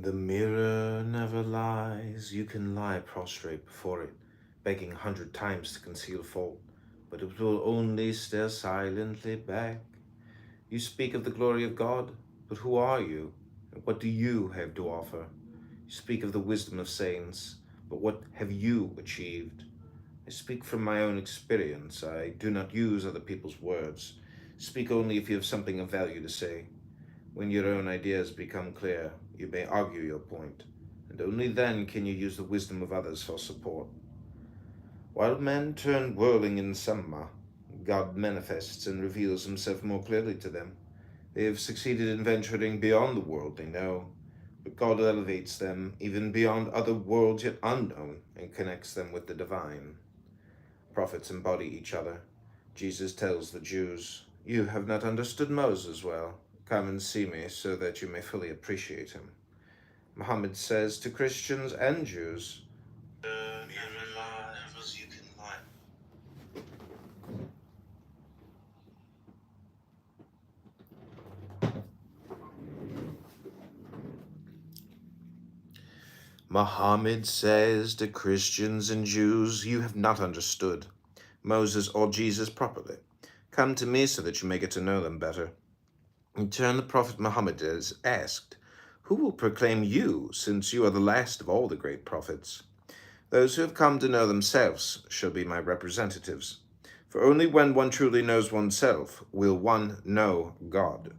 The mirror never lies. You can lie prostrate before it, begging 100 times to conceal fault, but it will only stare silently back. You speak of the glory of God, but who are you? And what do you have to offer? You speak of the wisdom of saints, but what have you achieved? I speak from my own experience. I do not use other people's words. Speak only if you have something of value to say. When your own ideas become clear, you may argue your point, and only then can you use the wisdom of others for support. While men turn whirling in summer, God manifests and reveals himself more clearly to them. They have succeeded in venturing beyond the world they know, but God elevates them even beyond other worlds yet unknown and connects them with the divine. Prophets embody each other. Jesus tells the Jews, "You have not understood Moses well. Come and see me so that you may fully appreciate him." Muhammad says to Christians and Jews, you can lie. Muhammad says to Christians and Jews, "You have not understood Moses or Jesus properly. Come to me so that you may get to know them better." In turn, the Prophet Muhammad is asked, "Who will proclaim you, since you are the last of all the great prophets?" "Those who have come to know themselves shall be my representatives. For only when one truly knows oneself will one know God.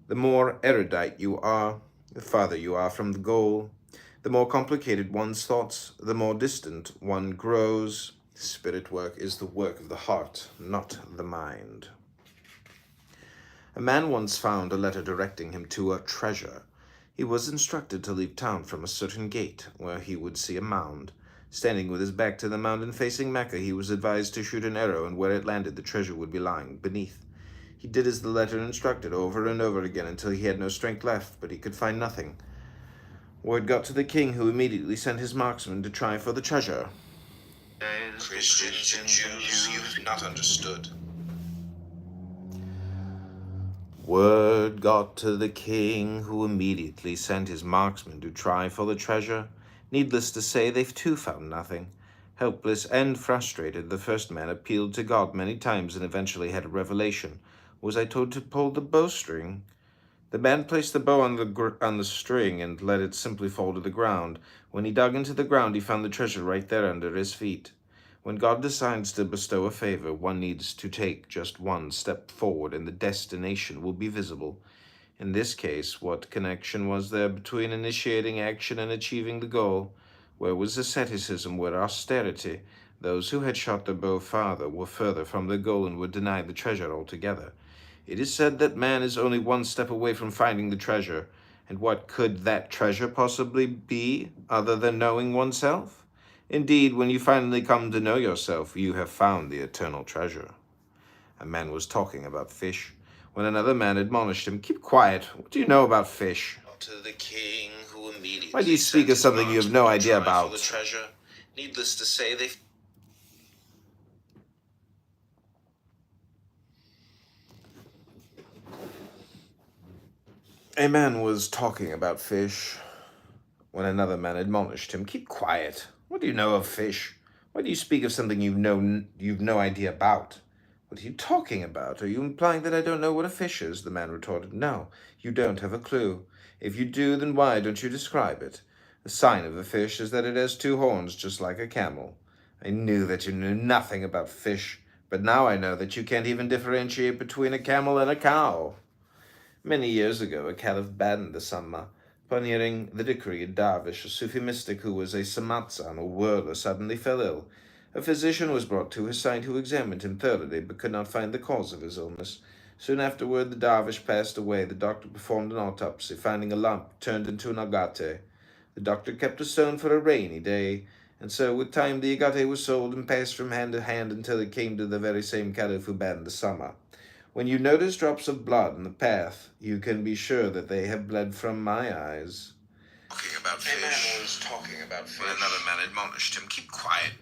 The more erudite you are, the farther you are from the goal. The more complicated one's thoughts, the more distant one grows. Spirit work is the work of the heart, not the mind." A man once found a letter directing him to a treasure. He was instructed to leave town from a certain gate, where he would see a mound. Standing with his back to the mound and facing Mecca, he was advised to shoot an arrow, and where it landed, the treasure would be lying beneath. He did as the letter instructed over and over again until he had no strength left, but he could find nothing. Word got to the king, who immediately sent his marksmen to try for the treasure. Christians and Jews, you have not understood. Word got to the king, who immediately sent his marksmen to try for the treasure. Needless to say, they too found nothing. Helpless and frustrated, the first man appealed to God many times and eventually had a revelation. "Was I told to pull the bowstring?" The man placed the bow on the string and let it simply fall to the ground. When he dug into the ground, he found the treasure right there under his feet. When God decides to bestow a favor, one needs to take just one step forward and the destination will be visible. In this case, what connection was there between initiating action and achieving the goal? Where was asceticism? Where austerity? Those who had shot their bow farther were further from the goal and were denied the treasure altogether. It is said that man is only one step away from finding the treasure. And what could that treasure possibly be other than knowing oneself? Indeed, when you finally come to know yourself, you have found the eternal treasure. A man was talking about fish when another man admonished him, "Keep quiet. What do you know about fish?" To the king, who immediately "Why do you speak of something you have no idea about?" For the treasure. Needless to say, they A man was talking about fish when another man admonished him, "Keep quiet. What do you know of fish? Why do you speak of something you've no idea about?" "What are you talking about? Are you implying that I don't know what a fish is?" The man retorted. "No, you don't have a clue. If you do, then why don't you describe it? The sign of a fish is that it has two horns, just like a camel." "I knew that you knew nothing about fish, but now I know that you can't even differentiate between a camel and a cow." Many years ago, a caliph banned the Samma. Upon hearing the decree, a dervish, a Sufi mystic who was a samatzan or whirler, suddenly fell ill. A physician was brought to his side who examined him thoroughly but could not find the cause of his illness. Soon afterward, the dervish passed away. The doctor performed an autopsy, finding a lump turned into an agate. The doctor kept a stone for a rainy day, and so with time the agate was sold and passed from hand to hand until it came to the very same caliph who banned the Samma. When you notice drops of blood in the path, you can be sure that they have bled from my eyes. Talking about fish. A man was talking about fish. When another man admonished him, "Keep quiet."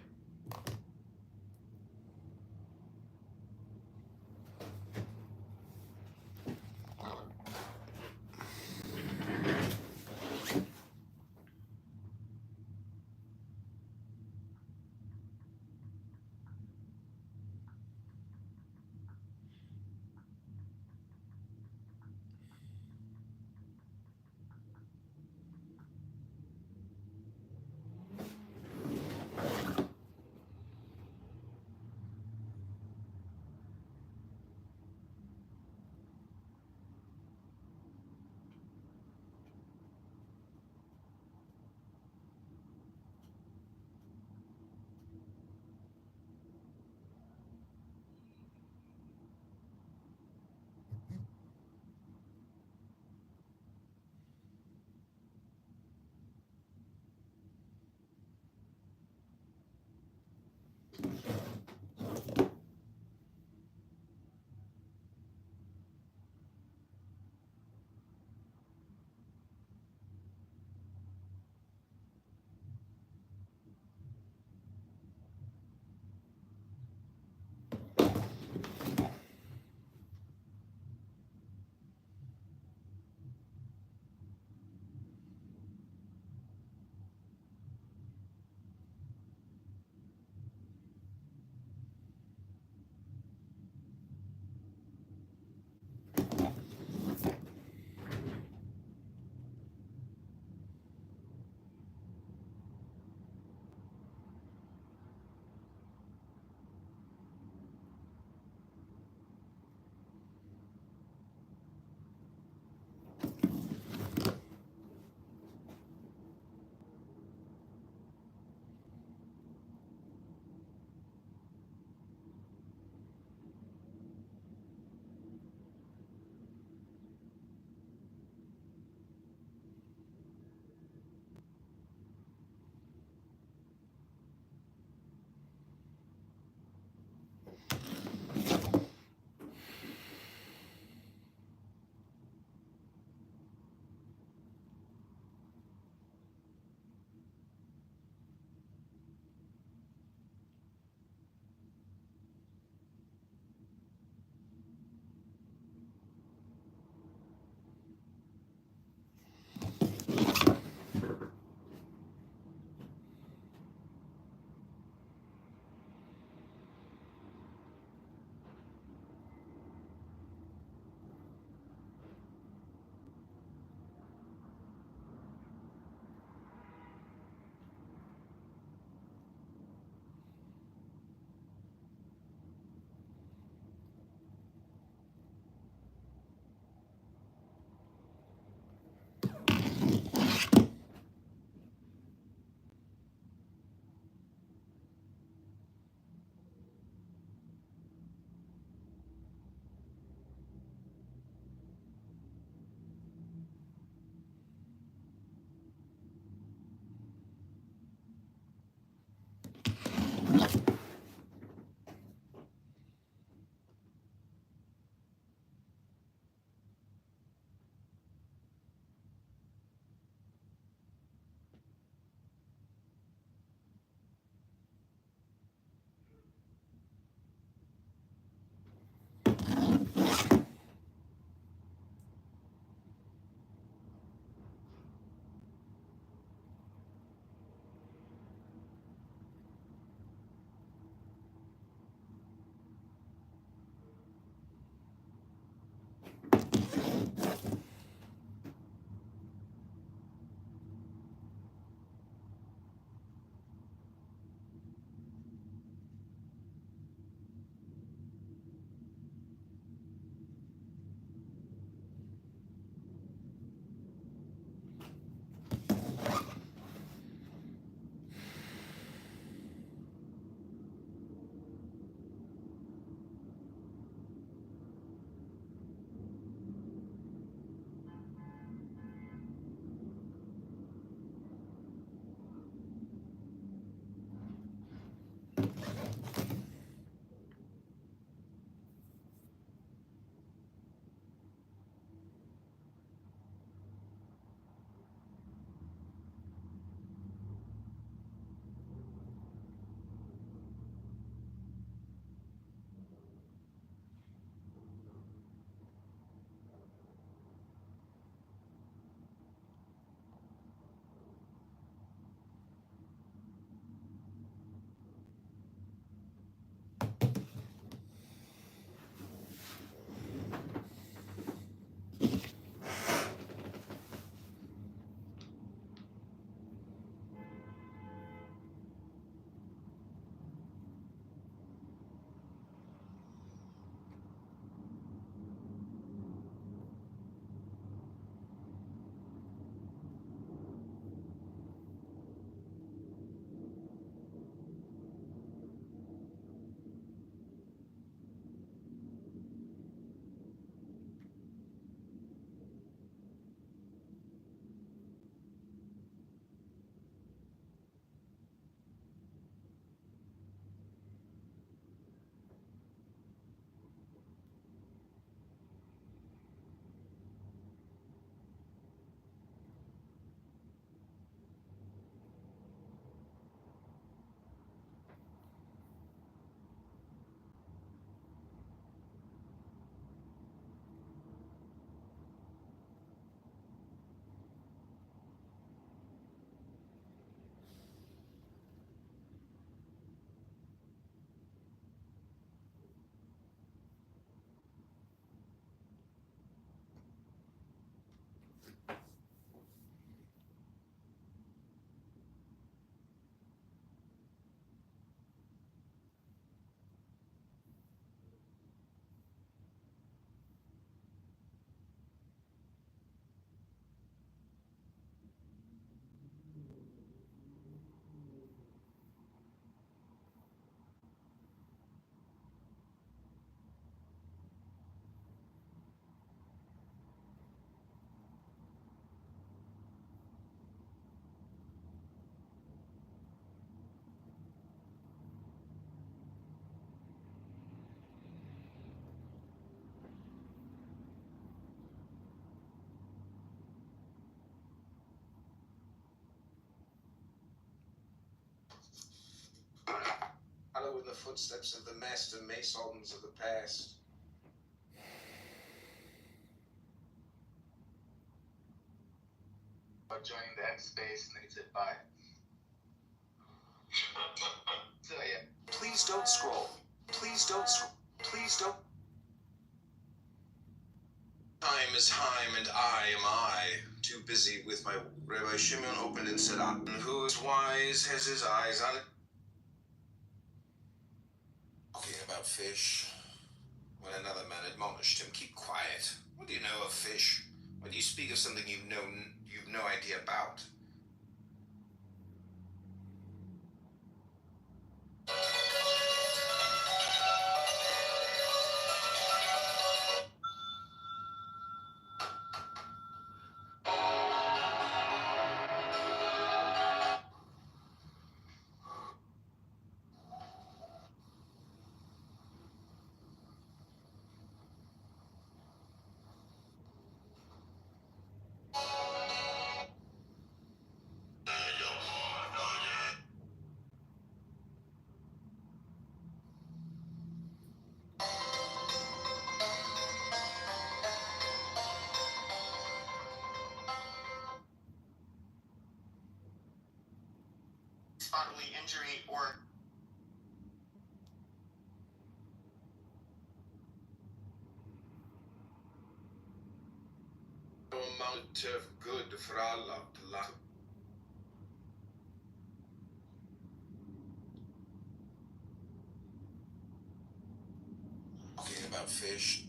footsteps of the master masons of the past. Joining the space, and then he said bye. So yeah. Please don't scroll. Please don't scroll. Please don't. Time is Heim and I am I. Too busy with my. Rabbi Shimon opened and said, who is wise has his eyes on it. Talking about fish. When another man admonished him, keep quiet. What do you know of fish? Why do you speak of something you've no idea about? Bodily injury or amount of good for Allah to laugh. Talking about fish.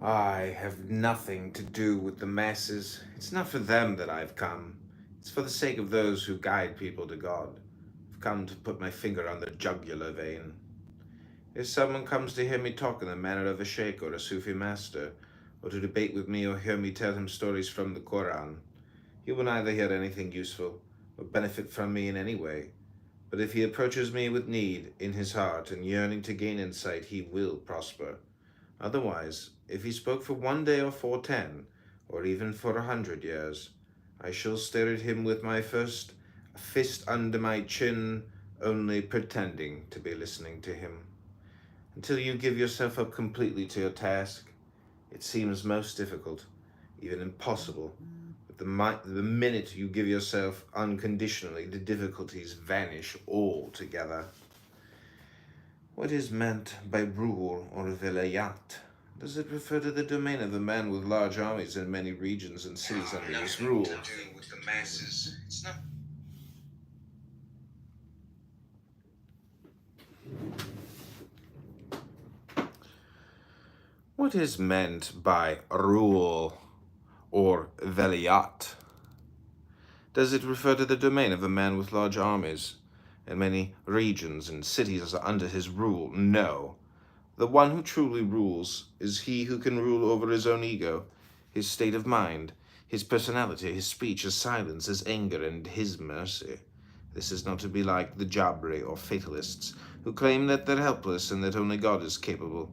I have nothing to do with the masses. It's not for them that I've come. It's for the sake of those who guide people to God. I've come to put my finger on the jugular vein. If someone comes to hear me talk in the manner of a sheikh or a Sufi master, or to debate with me or hear me tell him stories from the Koran, he will neither hear anything useful or benefit from me in any way. But if he approaches me with need in his heart and yearning to gain insight, he will prosper. Otherwise, if he spoke for 1 day or for 10, or even for 100 years, I shall stare at him with my first fist under my chin, only pretending to be listening to him. Until you give yourself up completely to your task, it seems most difficult, even impossible. But the minute you give yourself unconditionally, the difficulties vanish altogether. What is meant by rule or vilayat? Does it refer to the domain of a man with large armies and many regions and cities under his rule? To do with the masses. It's not. What is meant by rule or vilayat? Does it refer to the domain of a man with large armies and many regions and cities under his rule? No. The one who truly rules is he who can rule over his own ego, his state of mind, his personality, his speech, his silence, his anger, and his mercy. This is not to be like the Jabri or fatalists, who claim that they're helpless and that only God is capable,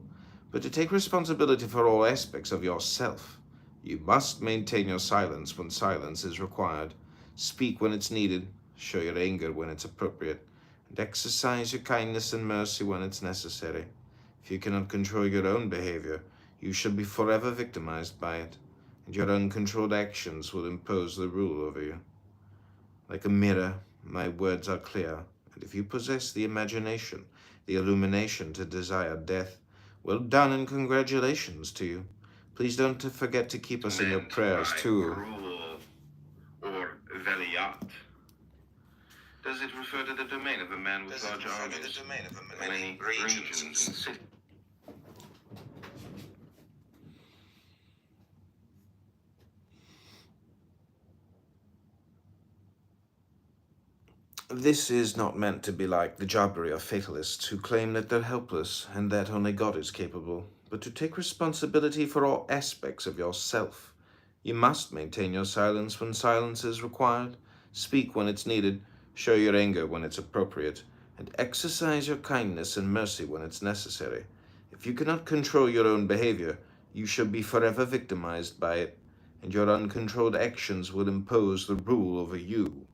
but to take responsibility for all aspects of yourself. You must maintain your silence when silence is required, speak when it's needed, show your anger when it's appropriate, and exercise your kindness and mercy when it's necessary. If you cannot control your own behavior, you shall be forever victimized by it, and your uncontrolled actions will impose the rule over you. Like a mirror, my words are clear, and if you possess the imagination, the illumination to desire death, well done and congratulations to you. Please don't forget to keep us in your prayers too. Rule or veliyat. Does it refer to the domain of a man with large armies, many regions and cities? This is not meant to be like the Jabri or fatalists who claim that they're helpless and that only God is capable, but to take responsibility for all aspects of yourself. You must maintain your silence when silence is required, speak when it's needed, show your anger when it's appropriate, and exercise your kindness and mercy when it's necessary. If you cannot control your own behavior, you shall be forever victimized by it, and your uncontrolled actions will impose the rule over you.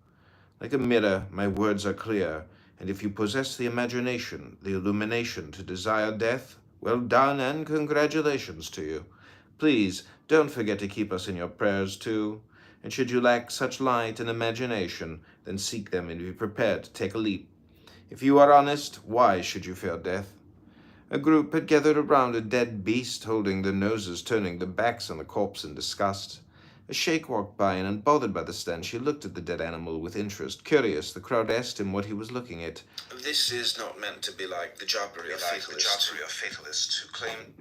Like a mirror, my words are clear, and if you possess the imagination, the illumination to desire death, well done and congratulations to you. Please don't forget to keep us in your prayers too, and should you lack such light and imagination, then seek them and be prepared to take a leap. If you are honest, why should you fear death? A group had gathered around a dead beast, holding their noses, turning their backs on the corpse in disgust. A sheikh walked by, and unbothered by the stench, he looked at the dead animal with interest. Curious, the crowd asked him what he was looking at. This is not meant to be like the Jabri or fatalists who claim.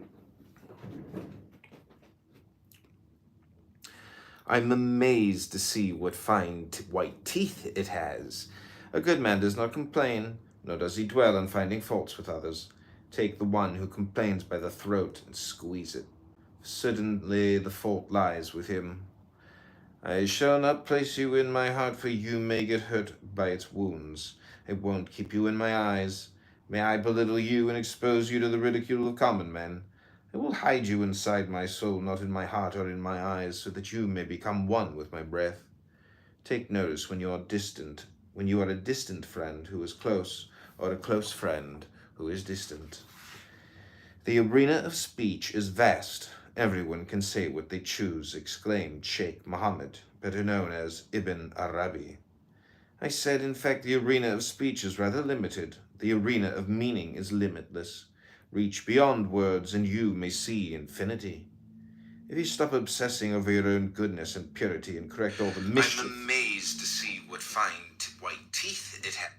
I'm amazed to see what fine white teeth it has. A good man does not complain, nor does he dwell on finding faults with others. Take the one who complains by the throat and squeeze it. Certainly the fault lies with him. I shall not place you in my heart, for you may get hurt by its wounds. It won't keep you in my eyes. May I belittle you and expose you to the ridicule of common men? I will hide you inside my soul, not in my heart or in my eyes, so that you may become one with my breath. Take notice when you are a distant friend who is close, or a close friend who is distant. The arena of speech is vast. Everyone can say what they choose, exclaimed Sheikh Mohammed, better known as Ibn Arabi. I said, in fact, the arena of speech is rather limited. The arena of meaning is limitless. Reach beyond words, and you may see infinity. If you stop obsessing over your own goodness and purity and correct all the mischief. I'm amazed to see what fine white teeth it has.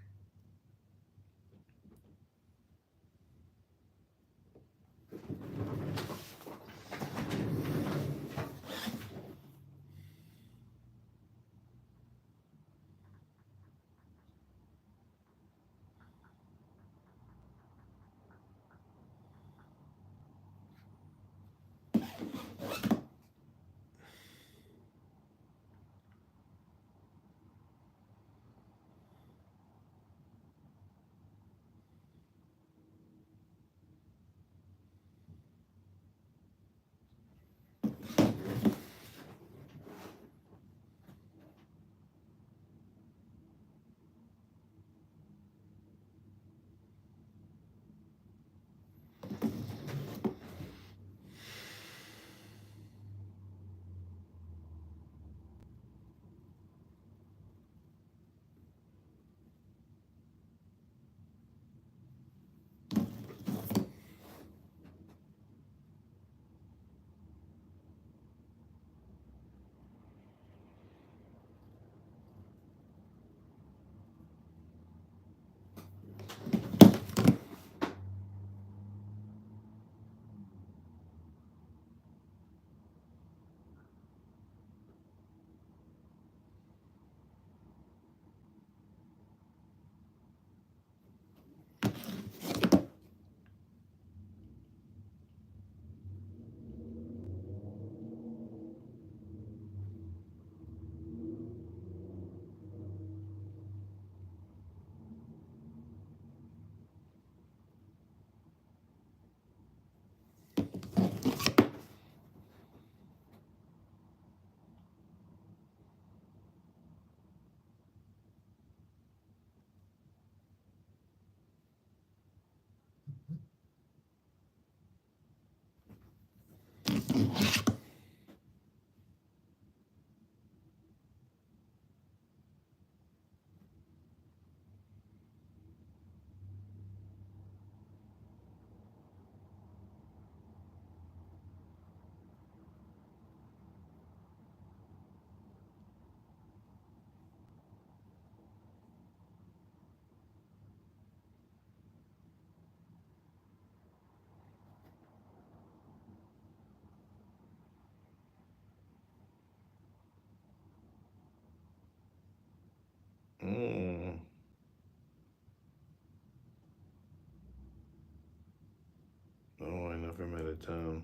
it down.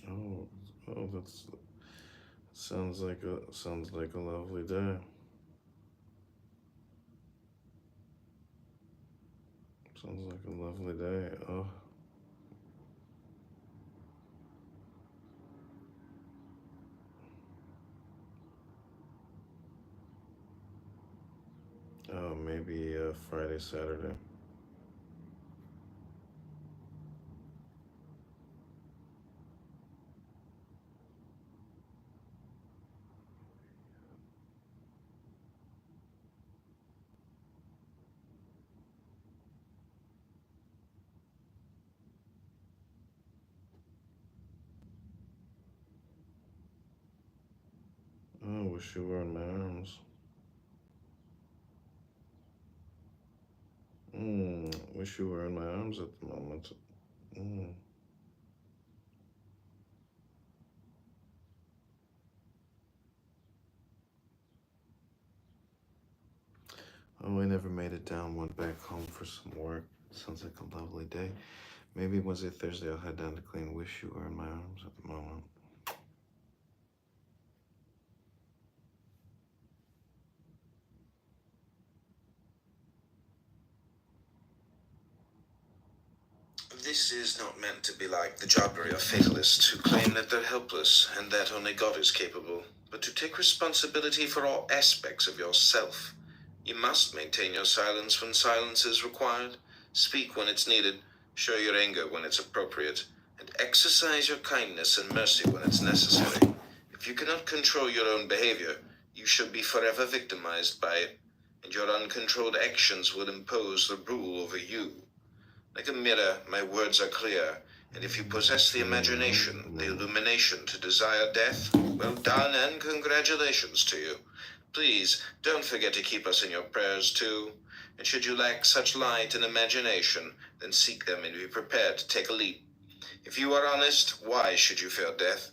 Oh, oh, that's sounds like a lovely day. Sounds like a lovely day. Oh, oh, maybe Friday, Saturday. Oh, wish you were in my arms. Wish you were in my arms at the moment. Mm. Oh, I never made it down. Went back home for some work. Sounds like a lovely day. Maybe Wednesday, Thursday, I'll head down to clean. Wish you were in my arms at the moment. This is not meant to be like the jobbery of fatalists who claim that they're helpless and that only God is capable, but to take responsibility for all aspects of yourself. You must maintain your silence when silence is required, speak when it's needed, show your anger when it's appropriate, and exercise your kindness and mercy when it's necessary. If you cannot control your own behavior, you should be forever victimized by it, and your uncontrolled actions will impose the rule over you. Like a mirror, my words are clear, and if you possess the imagination, the illumination to desire death, well done and congratulations to you. Please, don't forget to keep us in your prayers too. And should you lack such light and imagination, then seek them and be prepared to take a leap. If you are honest, why should you fear death?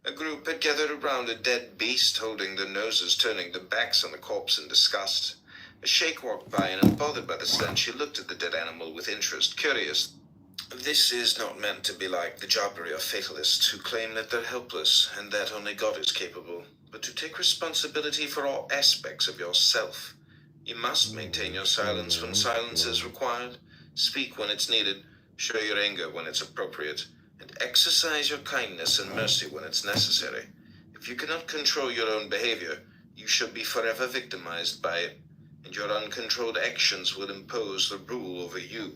A group had gathered around a dead beast, holding their noses, turning their backs on the corpse in disgust. A sheikh walked by, and unbothered by the stench, he looked at the dead animal with interest, curious. This is not meant to be like the jobbery of fatalists who claim that they're helpless and that only God is capable, but to take responsibility for all aspects of yourself. You must maintain your silence when silence is required, speak when it's needed, show your anger when it's appropriate, and exercise your kindness and mercy when it's necessary. If you cannot control your own behavior, you should be forever victimized by it, and your uncontrolled actions will impose the rule over you.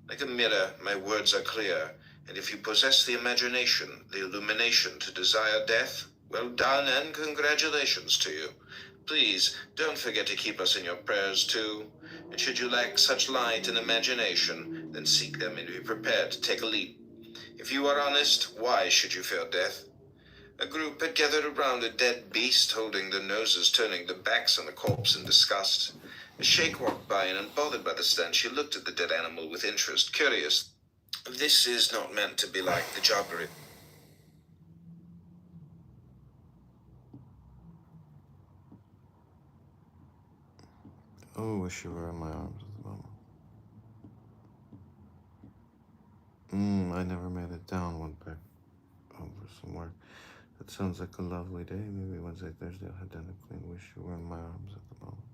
Like a mirror, my words are clear, and if you possess the imagination, the illumination to desire death, well done and congratulations to you. Please, don't forget to keep us in your prayers too. And should you lack such light and imagination, then seek them and be prepared to take a leap. If you are honest, why should you fear death? A group had gathered around a dead beast, holding their noses, turning their backs on the corpse in disgust. A sheikh walked by, and unbothered by the stench, he looked at the dead animal with interest, curious. This is not meant to be like the jobbery. Oh, wish you were in my arms at the moment. I never made it down. Went back home for some work. That sounds like a lovely day. Maybe Wednesday, Thursday, I'll head down to clean. Wish you were in my arms at the moment.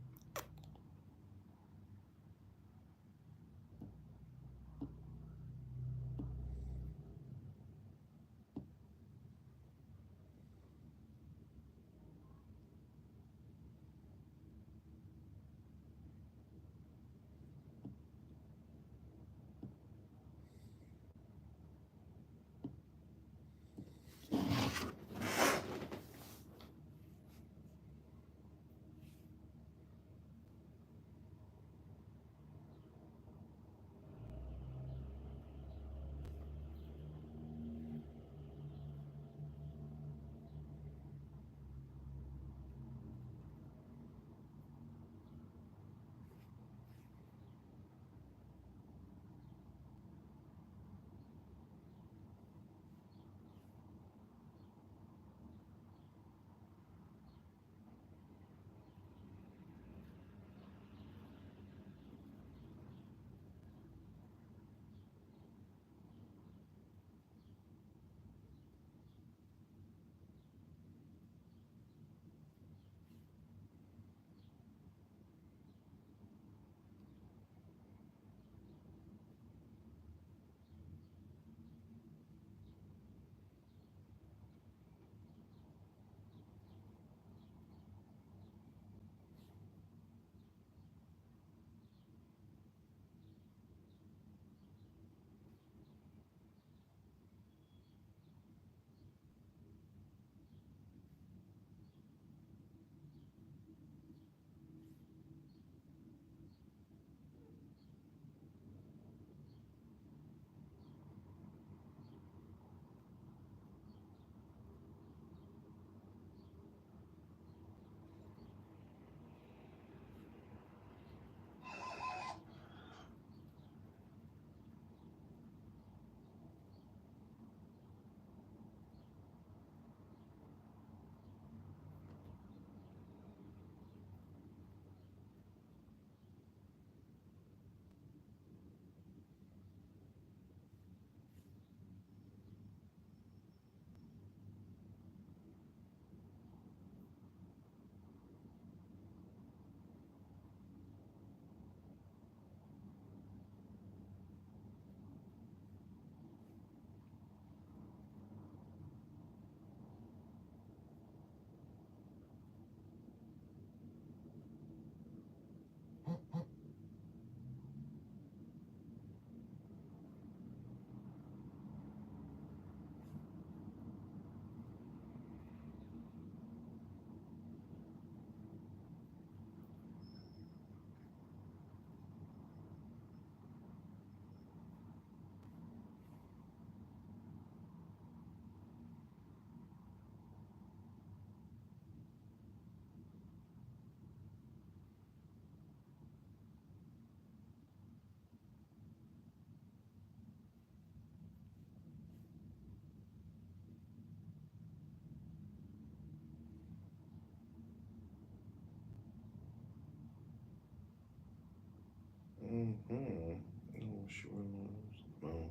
Mm-hmm. Oh, sure knows. No.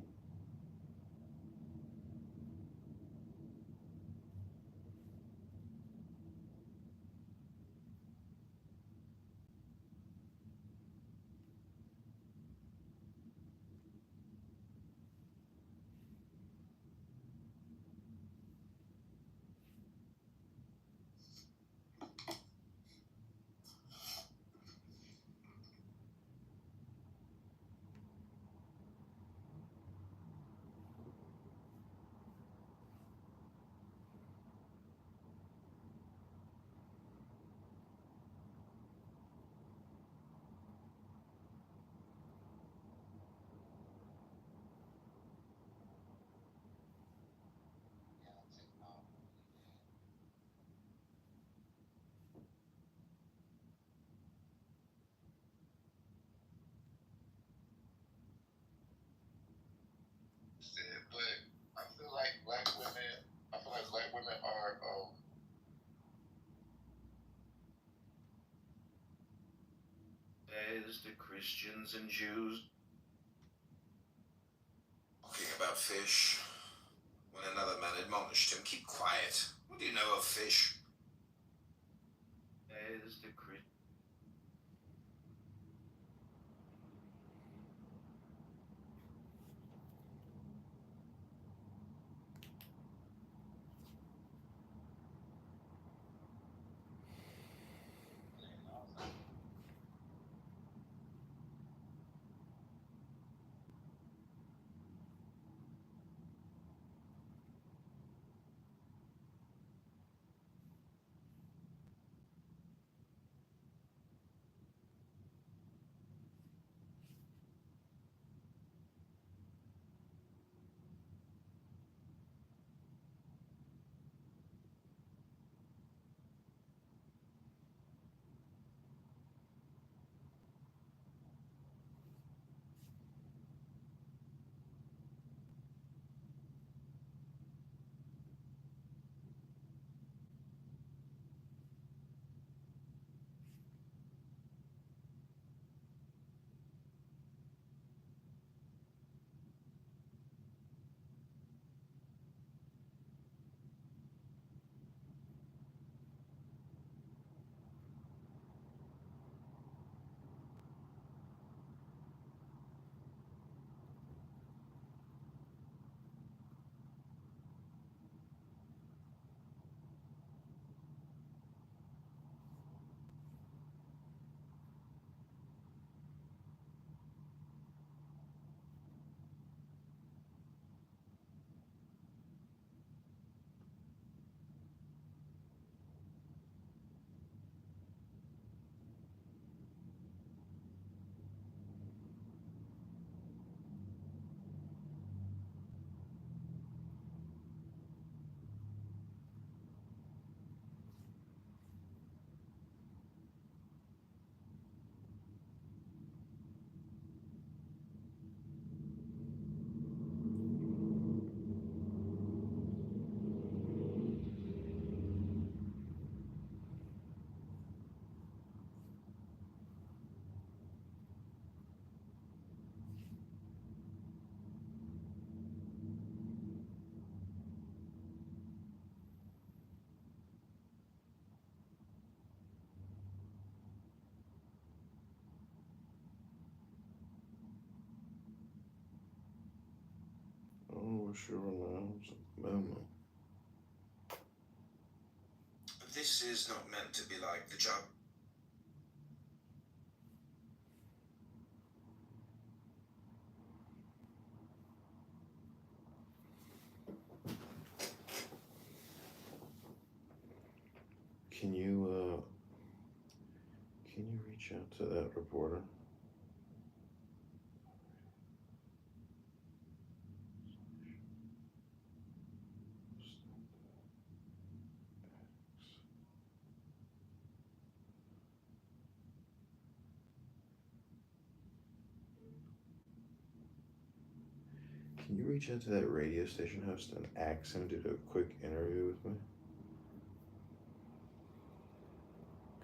As the Christians and Jews talking about fish, when another man admonished him, "Keep quiet. What do you know of fish?" As the Christians. Oh, sure knows. Moment. This is not meant to be like the job. Can you reach out to that reporter? Can you reach out to that radio station host and ask him to do a quick interview with me?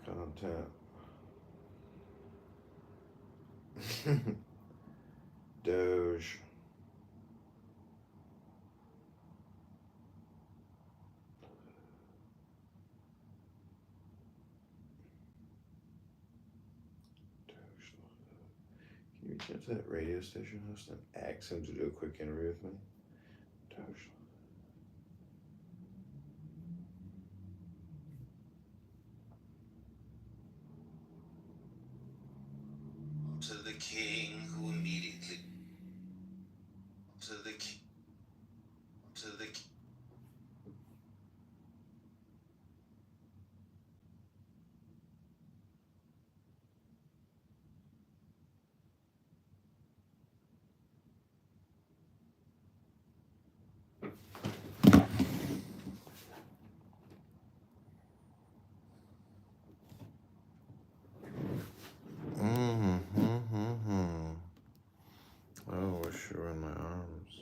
Contact. Doge. Can you reach out to that radio station host and ask him to do a quick interview with me? Doge. To the king who immediately. To the king. To the king. Oh, I wish you were in my arms.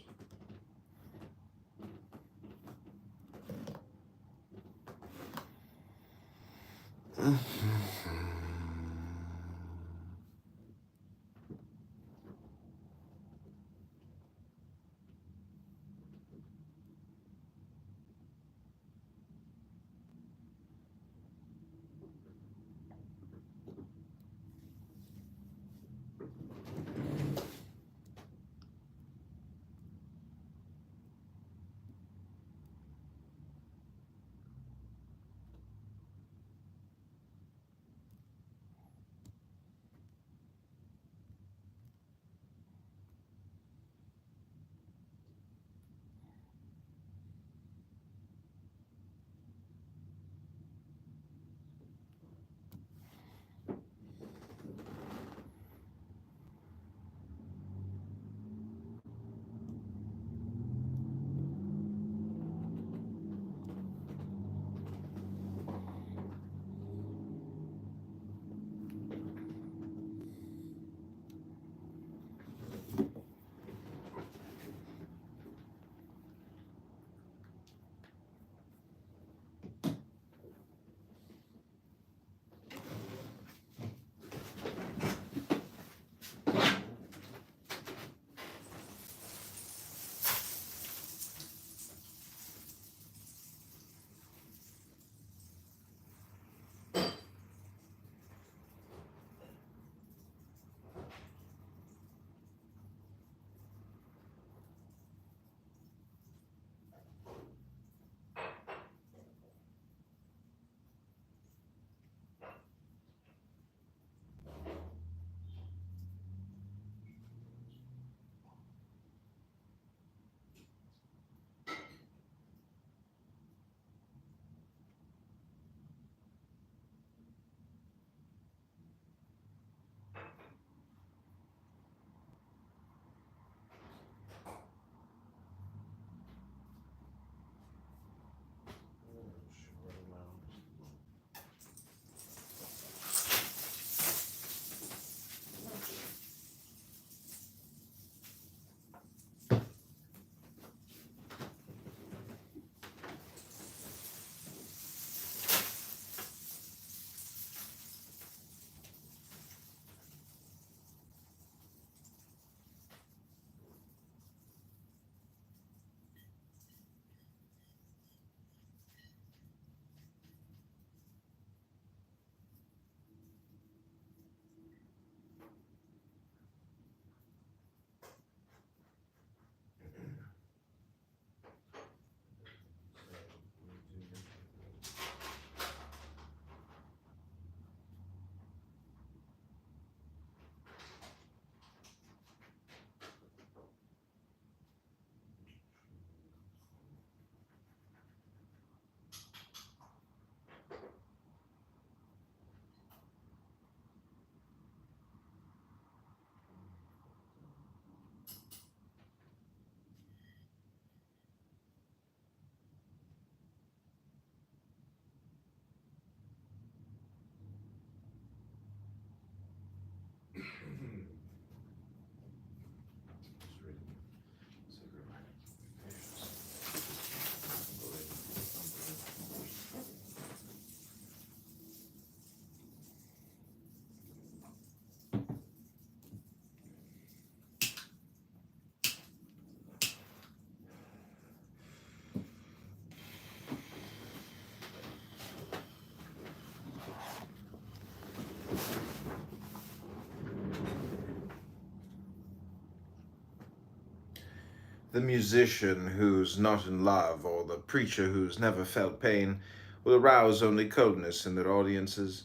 The musician who's not in love or the preacher who's never felt pain will arouse only coldness in their audiences,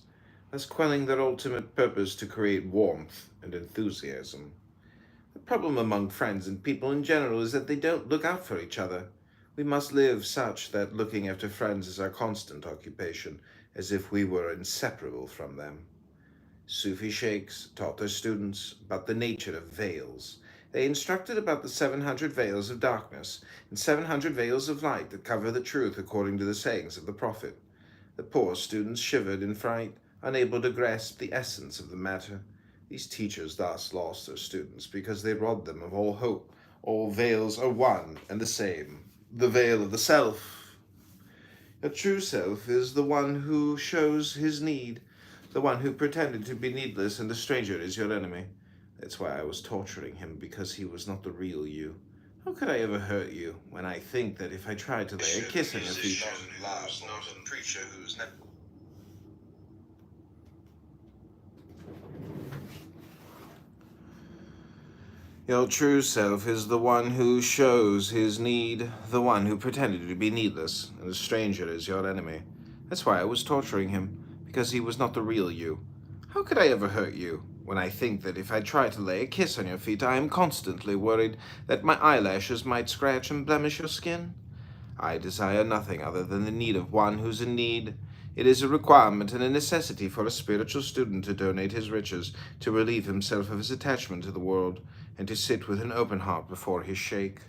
thus quelling their ultimate purpose to create warmth and enthusiasm. The problem among friends and people in general is that they don't look out for each other. We must live such that looking after friends is our constant occupation, as if we were inseparable from them. Sufi sheikhs taught their students about the nature of veils. They instructed about the 700 veils of darkness and 700 veils of light that cover the truth according to the sayings of the Prophet. The poor students shivered in fright, unable to grasp the essence of the matter. These teachers thus lost their students because they robbed them of all hope. All veils are one and the same. The veil of the self. A true self is the one who shows his need, the one who pretended to be needless, and the stranger is your enemy. That's why I was torturing him, because he was not the real you. How could I ever hurt you when I think that if I tried to lay a kiss on your feet, not a preacher who's never. Your true self is the one who shows his need, the one who pretended to be needless, and the stranger is your enemy. That's why I was torturing him, because he was not the real you. How could I ever hurt you when I think that if I try to lay a kiss on your feet, I am constantly worried that my eyelashes might scratch and blemish your skin? I desire nothing other than the need of one who's in need. It is a requirement and a necessity for a spiritual student to donate his riches, to relieve himself of his attachment to the world, and to sit with an open heart before his sheikh.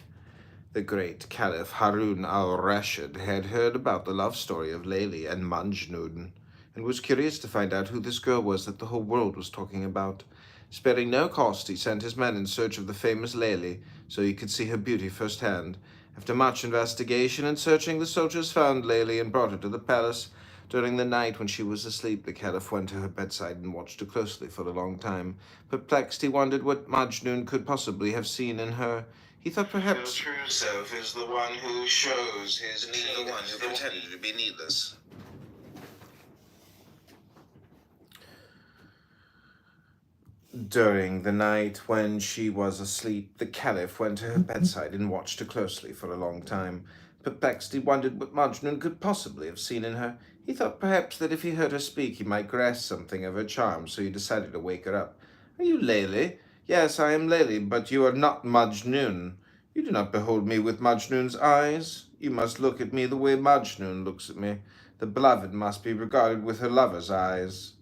The great Caliph Harun al-Rashid had heard about the love story of Layli and Majnun, and was curious to find out who this girl was that the whole world was talking about. Sparing no cost, he sent his men in search of the famous Layli, so he could see her beauty firsthand. After much investigation and searching, the soldiers found Layli and brought her to the palace. During the night, when she was asleep, the Caliph went to her bedside and watched her closely for a long time. Perplexed, he wondered what Majnun could possibly have seen in her. He thought perhaps your true self is the one who shows his need, the one who pretended to be needless. During the night, when she was asleep, the Caliph went to her bedside and watched her closely for a long time. Perplexed, he wondered what Majnun could possibly have seen in her. He thought perhaps that if he heard her speak, he might grasp something of her charm, so he decided to wake her up. Are you Layli? Yes, I am Layli, but you are not Majnun. You do not behold me with Majnun's eyes. You must look at me the way Majnun looks at me. The beloved must be regarded with her lover's eyes.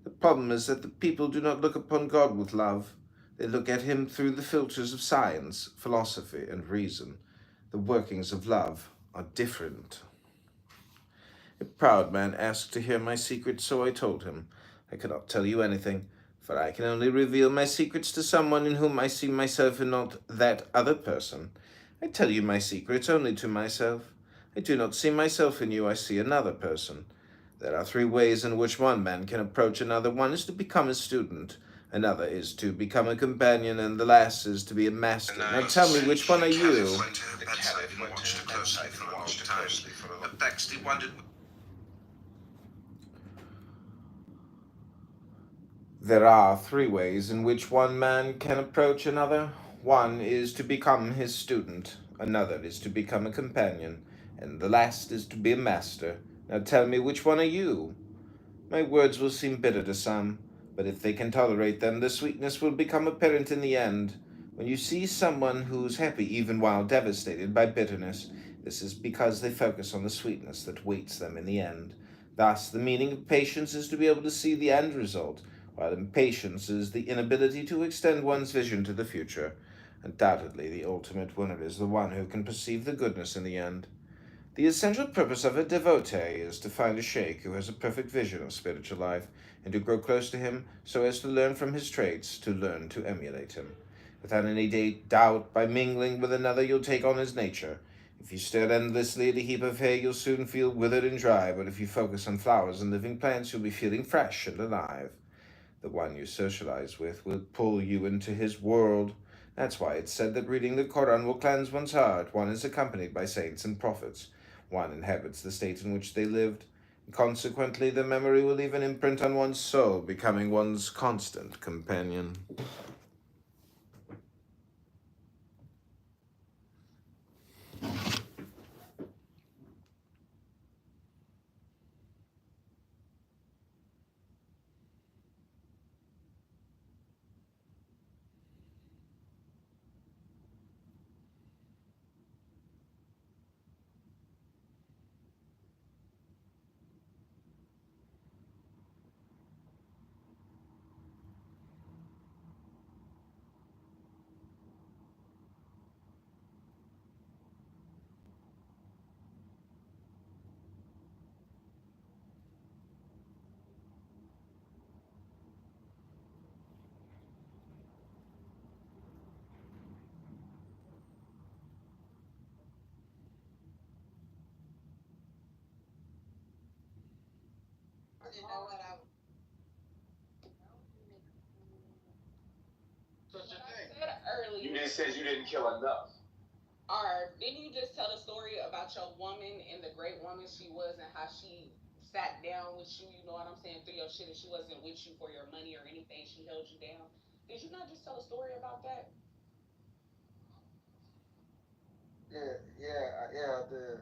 The problem is that the people do not look upon God with love. They look at him through the filters of science, philosophy, and reason. The workings of love are different. A proud man asked to hear my secret, so I told him. I cannot tell you anything, for I can only reveal my secrets to someone in whom I see myself and not that other person. I tell you my secrets only to myself. I do not see myself in you, I see another person. There are three ways in which one man can approach another. One is to become a student, another is to become a companion, and the last is to be a master. Now tell me, which one are you? The Caliph watched closely for a long time. Perplexed, he wondered. There are three ways in which one man can approach another. One is to become his student, another is to become a companion, and the last is to be a master. Now tell me, which one are you? My words will seem bitter to some, but if they can tolerate them, the sweetness will become apparent in the end. When you see someone who's happy even while devastated by bitterness, this is because they focus on the sweetness that waits them in the end. Thus, the meaning of patience is to be able to see the end result, while impatience is the inability to extend one's vision to the future. Undoubtedly, the ultimate winner is the one who can perceive the goodness in the end. The essential purpose of a devotee is to find a sheikh who has a perfect vision of spiritual life, and to grow close to him so as to learn from his traits, to learn to emulate him. Without any doubt, by mingling with another, you'll take on his nature. If you stare endlessly at a heap of hay, you'll soon feel withered and dry, but if you focus on flowers and living plants, you'll be feeling fresh and alive. The one you socialize with will pull you into his world. That's why it's said that reading the Quran will cleanse one's heart. One is accompanied by saints and prophets. One inhabits the state in which they lived. Consequently, the memory will leave an imprint on one's soul, becoming one's constant companion. You just said you didn't kill enough. Yeah, I did.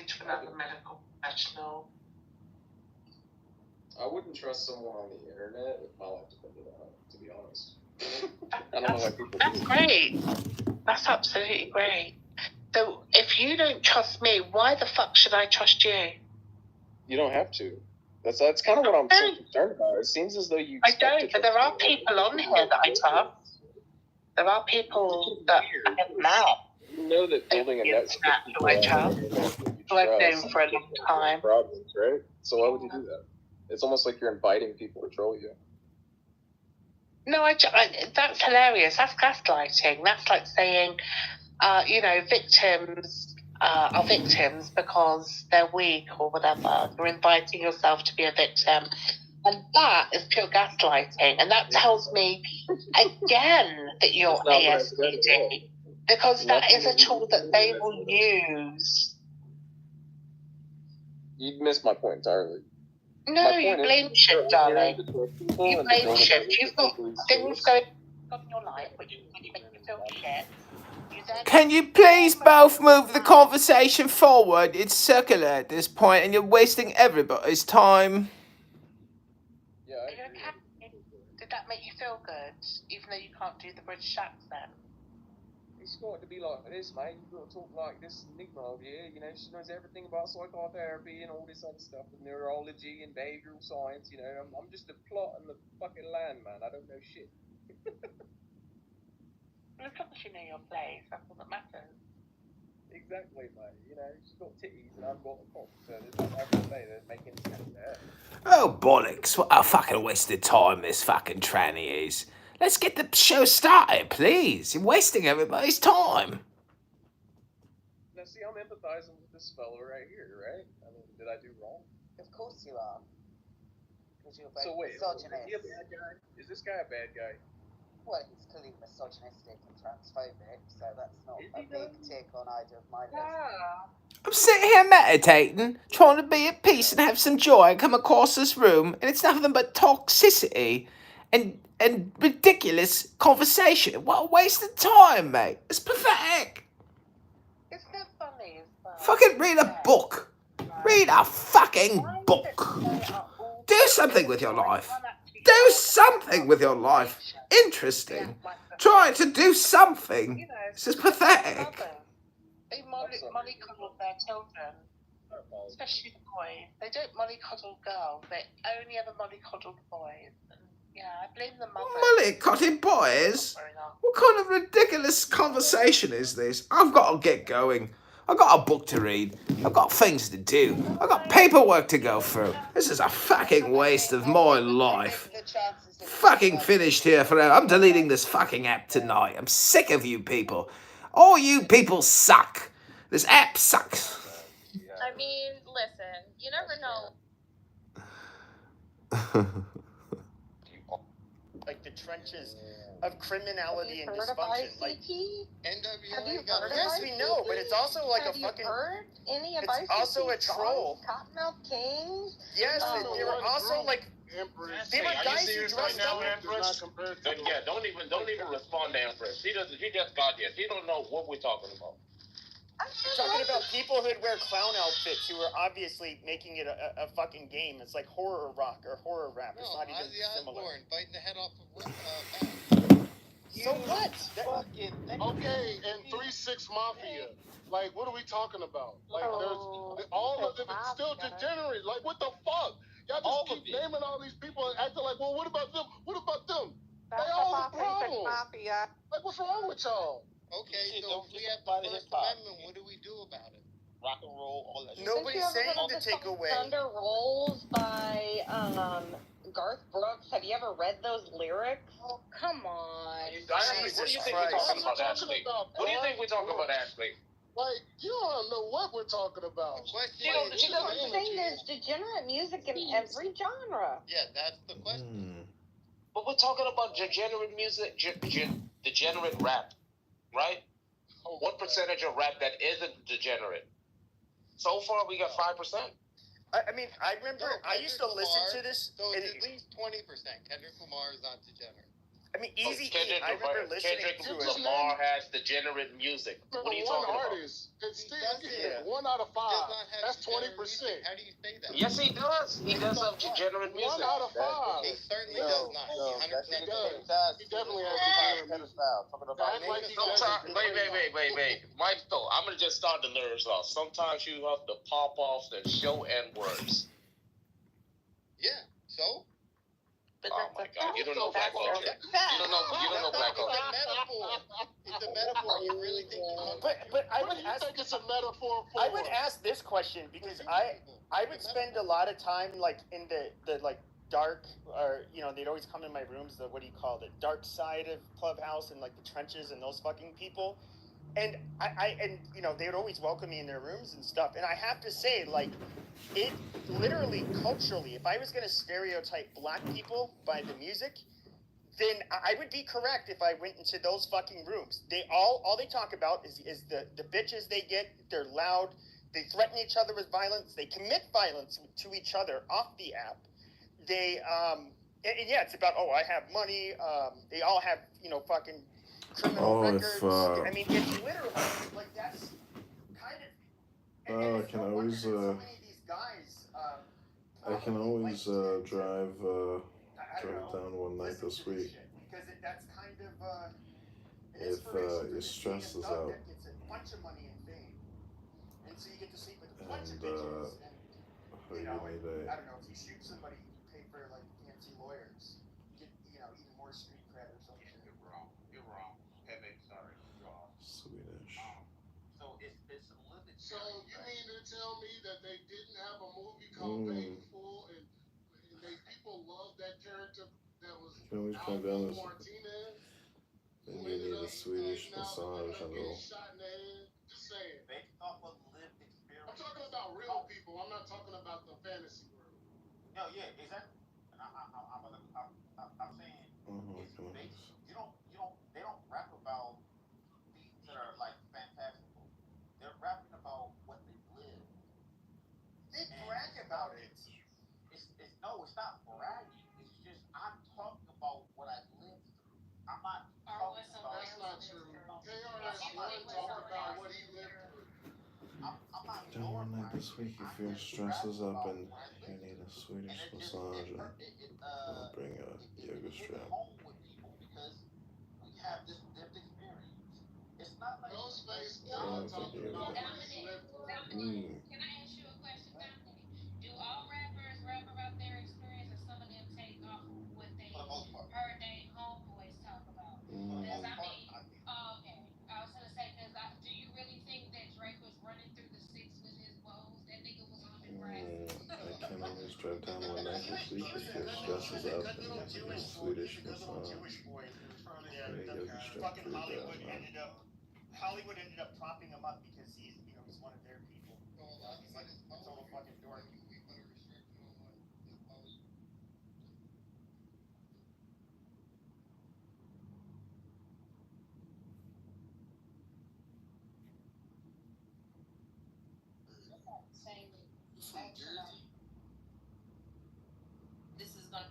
To another medical professional. I wouldn't trust someone on the internet with my life depended on it, to be honest. I don't know why people do. That's great. That's absolutely great. So if you don't trust me, why the fuck should I trust you? You don't have to. That's kind of what I'm so concerned about. It seems as though you. I don't, but there are people on here that I trust. There are people that I have met. You know that building a network who I trust, who I've known for a long time. Problems, right? So why would you do that? It's almost like you're inviting people to troll you. No, that's hilarious. That's gaslighting. That's like saying, victims are victims because they're weak or whatever. You're inviting yourself to be a victim. And that is pure gaslighting. And that tells me, again, that you're ASPD. Because that is a tool that they will use. You missed my point entirely. No, you blame shift, darling. You blame shift. You've got things going on in your life which make you feel shit. Can you please both move the conversation forward? It's circular at this point and you're wasting everybody's time. Yeah, did that make you feel good, even though you can't do the British accent? It's got to be like this, mate. You've got to talk like this Enigma over here. You know, she knows everything about psychotherapy and all this other stuff, and neurology and behavioral science. You know, I'm just a plot and the fucking landman. I don't know shit. As long as you know your place, that's all that matters. Exactly, mate. You know, she's got titties and I've got a cock, so there's nothing I can say that make any sense there. Oh, bollocks. What a fucking waste of time this fucking tranny is. Let's get the show started, please. You're wasting everybody's time. Now, see, I'm empathizing with this fella right here, right? I mean, did I do wrong? Of course you are. So wait, is he a bad guy? Is this guy a bad guy? Well, he's clearly misogynistic and transphobic, so that's not a big tick on either of my lists. I'm sitting here meditating, trying to be at peace and have some joy. I come across this room, and it's nothing but toxicity and ridiculous conversation. What a waste of time, mate. It's pathetic. It's not funny as well. Fucking read a book. Read a fucking book. Do something with your life. Do something with your life. Interesting. Try to do something. This is pathetic. They mollycoddle their children, especially the boys. They don't mollycoddle girls. They only ever mollycoddle boys. And yeah, I blame the mother. Mollycoddling boys? What kind of ridiculous conversation is this? I've got to get going. I've got a book to read. I've got things to do. I've got paperwork to go through. This is a fucking waste of my life. Fucking finished here forever. I'm deleting this fucking app tonight. I'm sick of you people. All you people suck. This app sucks. I mean, listen, you never know. Like the trenches of criminality and dysfunction. Like NWA. Yes, we know, but it's also like a fucking. Heard any of It's also a troll. Cottonmouth Kings. Yes, they were also like. They were guys who dressed up. Yeah, don't even respond to Empress. He just got here. He don't know what we're talking about. You're talking about people who'd wear clown outfits who were obviously making it a fucking game. It's like horror rock or horror rap. It's not even similar. Biting the head off of So what? Okay, and 3-6 Mafia. Like, what are we talking about? Like, there's all of them. It's still degenerate. Like, what the fuck? Y'all just keep naming all these people and acting like, well, what about them? What about them? They all the problem. Like, what's wrong with y'all? Okay, so if we have the First Amendment, what do we do about it? rock and roll, all that shit. Nobody's saying to take away. Thunder Rolls by Garth Brooks. Have you ever read those lyrics? Oh, come on. Ashley, what do you think we're talking about, Ashley? What do you think we're talking about, Ashley? Like, you don't know what we're talking about. She doesn't sing this degenerate music in every genre. Yeah, that's the question. But we're talking about degenerate music, degenerate rap, right? What percentage of rap that isn't degenerate? So far, we got 5%. I mean, I remember I used to listen to this. So it's at least 20%. Kendrick Lamar is not degenerate. I mean, Easy E. I remember listening Kendrick to it. Lamar has degenerate music. What are you talking about? Artist, it's still 1 out of 5. That's 20%. How do you say that? Yes, he does. He does have degenerate music. 1 out of 5. He certainly does not. He does. He definitely has degenerate music. Wait. Michael, I'm gonna just start the lyrics off. Sometimes you have to pop off and show N words. Yeah. So. Oh my God! You don't know black culture. You don't know black culture. It's a metaphor. It's a metaphor. You really think? But I would ask. Think it's a metaphor for? I would ask this question because I would spend a lot of time like in the like dark, or they'd always come in my rooms, the what do you call it, dark side of Clubhouse, and like the trenches and those fucking people. And they would always welcome me in their rooms and stuff. And I have to say, like, it literally, culturally, if I was going to stereotype black people by the music, then I would be correct if I went into those fucking rooms. They all they talk about is the bitches they get. They're loud. They threaten each other with violence. They commit violence to each other off the app. They, it's about, I have money. They all have, fucking criminal records. I mean, it's literally like that's kind of. I can always drive down one night this week. Because that's kind of if your stress is out. Gets a bunch of money and fame, and so you get to sleep with a bunch of bitches. And, I don't know, if you shoot somebody, you pay for like fancy lawyers. You get even more street cred or something. You're wrong. Hey, sorry. Swedish. So it's a limited. So you mean to tell me that they didn't have a movie called Paid in Full, and people loved that character that was Alvaro Martinez? Then you need a Swedish massage and all. Shot in the head. Just saying. Based off of lived experience. I'm talking about real people. I'm not talking about the fantasy world. No, yeah, exactly. And I'm saying it's based. They don't rap about things that are like fantastical. They're rapping about what they live. They brag about it. It's not bragging. It's just I'm talking about what I lived through. I'm not talking about. That's not true. KRS-One talked about what he lived through. I'm not. Down one night this week if your stress is up and you need a Swedish massage, I'll bring a yoga strap. Because we have this lived experience. It's not like Ghostface Killer talking about what he lived through. Can I ask you a question, Dominic? Do all rappers rap about their experience, or some of them take off what they heard their homeboys talk about? Because I mean, okay, I was gonna say, do you really think that Drake was running through the six with his woes? That nigga was on the grass. I can always drive down one night this week if your stress is up and you need a Swedish massage. Fucking Hollywood ended up propping him up because he's one of their people. He's like a total fucking dork. This is gonna.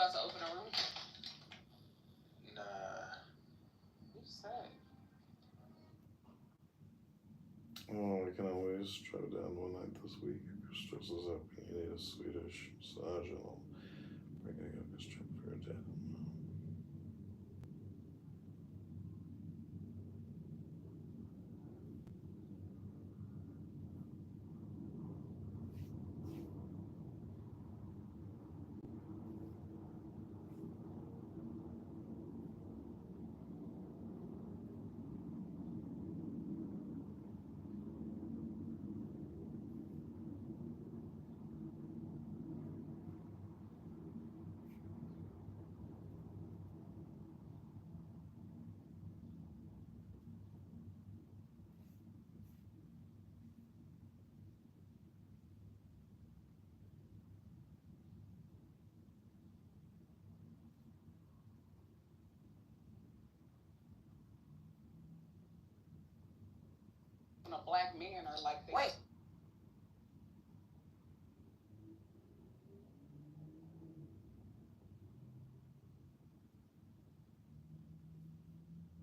about to open a room? Nah. You said. Well, we can always drive down one night this week if your stress is up and you need a Swedish massage, and I'll bring a yoga strip for your dad. When a black men are like this. Wait.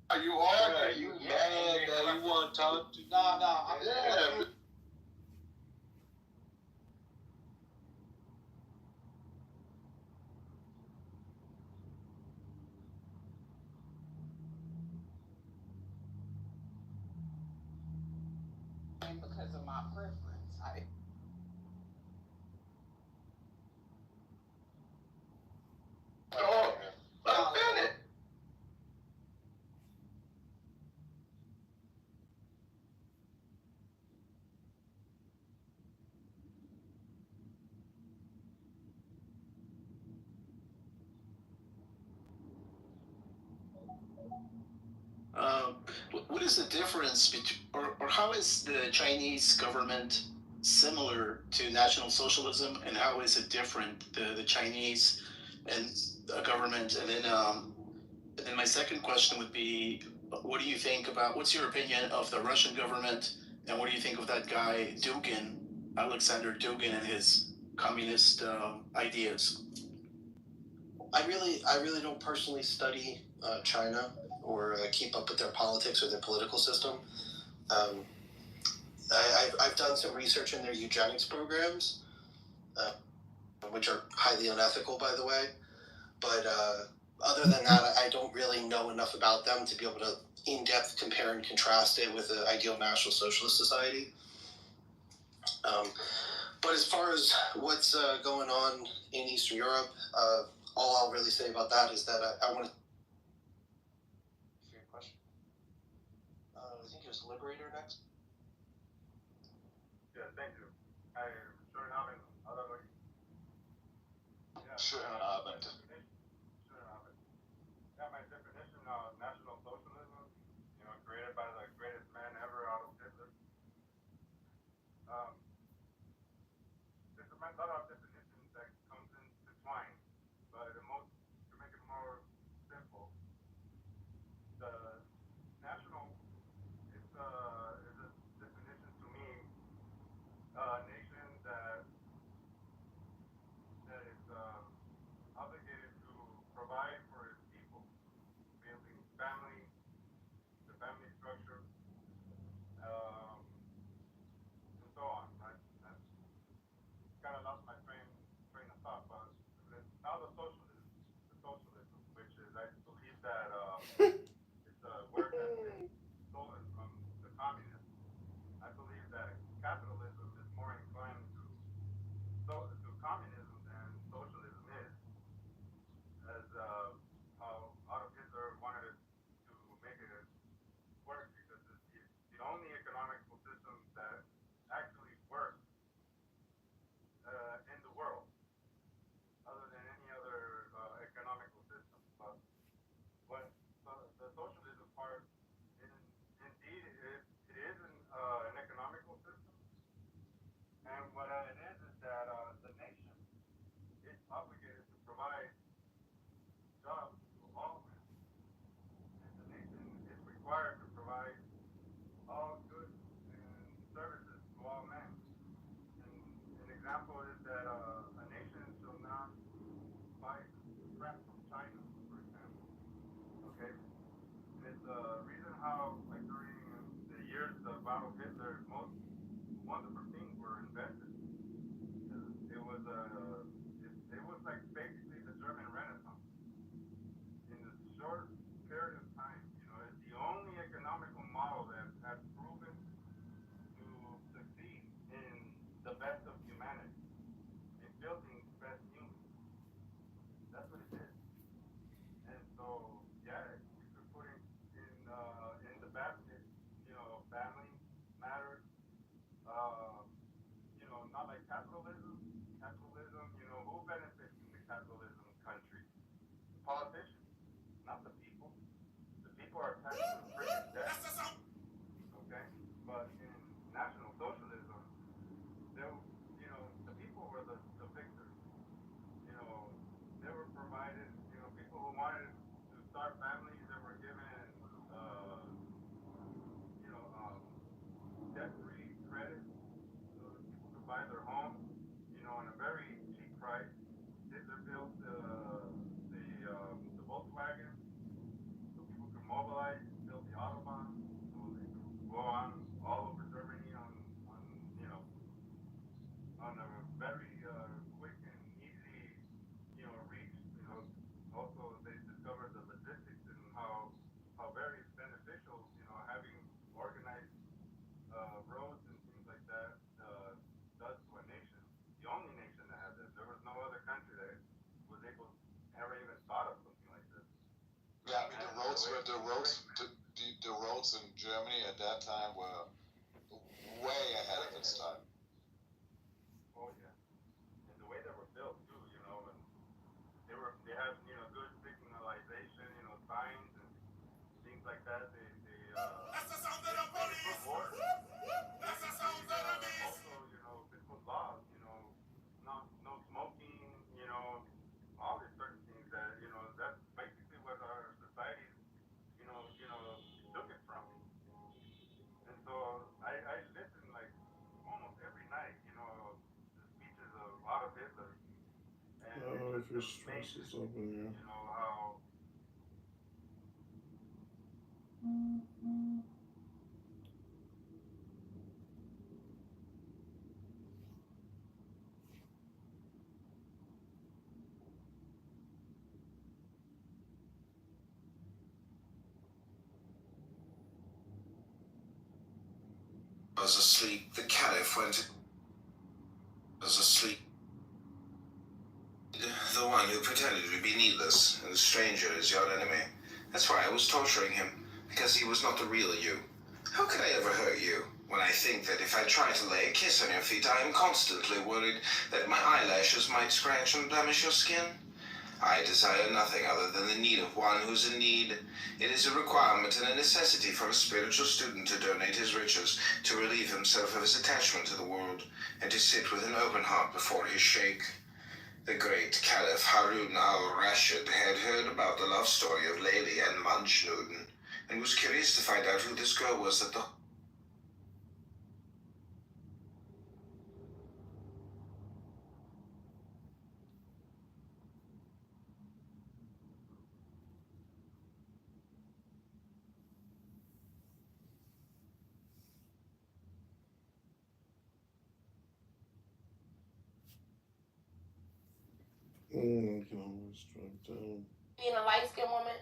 Are you arguing? You mad that you want to talk to? Nah. Yeah. Because of my preference. Oh, Bennett. What is the difference between, or how is the Chinese government similar to National Socialism, and how is it different, the Chinese and government? And then my second question would be, what do you think about, what's your opinion of the Russian government, and what do you think of that guy Dugin, Alexander Dugin, and his communist ideas? I really don't personally study China or keep up with their politics or their political system. I've done some research in their eugenics programs, which are highly unethical, by the way. But other than that, I don't really know enough about them to be able to in-depth compare and contrast it with the ideal National Socialist society. But as far as what's going on in Eastern Europe, all I'll really say about that is that I want to. Your question. I think it was Liberator next. Yeah, thank you. Schönen Abend. Schönen Abend. Yeah, my definition of National Socialism, created by the greatest man ever, Adolf Hitler. There's a lot of definitions that comes intertwined, but to make it more simple, the national is a definition to me, a nation that is obligated to provide for its people, building family, the family structure, and so on. I kind of lost my train of thought, but now the socialism, which is, I believe that it's a word that's been stolen from the communists. I believe that capitalism is more inclined to communism than socialism is, as how Adolf Hitler wanted it to make it work, because it's the only economical system that actually works in the world, other than any other economical system. But the socialism part, indeed, it is an economical system, and what it is that the the reason how, like during the years of Adolf Hitler, most wonderful things were invented. It was it was like basically the German Renaissance. In a short period of time, it's the only economical model that has proven to succeed in the best of humanity, in building the best humans. That's what it did. And so, yeah, you could put it in the basket, family matters. Uh, not like capitalism. Capitalism, who benefits from the capitalism country? The politicians, not the people. The people are attached to the friggin' debt. Okay? But in National Socialism, the people were the victors. They were provided, people who wanted to start families, they were given, debt-free credit so that people could buy their homes, on a very cheap price. Hitler built the Volkswagen so people could mobilize, build the Autobahn so they could go on all over Germany on on a very quick and easy, reach. Also they discovered the logistics and how very beneficial, having organized roads and things like that does to a nation. The only nation that had this. There was no other country that was able, ever even thought of something like this. Yeah, I mean the roads in Germany at that time were way ahead of its time. Oh yeah, and the way they were built too, and they had good signalization, signs and things like that. They put order. Also, they put laws, no smoking, all these certain things that that's basically what our society, took it from. And so I listen like almost every night, the speeches of Adolf Hitler. And if your stress is up in here. How Was asleep. The Caliph was asleep. The one who pretended to be needless, and the stranger is your enemy. That's why I was torturing him, because he was not the real you. How could I ever hurt you, when I think that if I try to lay a kiss on your feet, I am constantly worried that my eyelashes might scratch and blemish your skin? I desire nothing other than the need of one who's in need. It is a requirement and a necessity for a spiritual student to donate his riches, to relieve himself of his attachment to the world, and to sit with an open heart before his sheikh. The great Caliph Harun al-Rashid had heard about the love story of Layli and Majnun, and was curious to find out who this girl was that the You can always drive down. Being a light-skinned woman,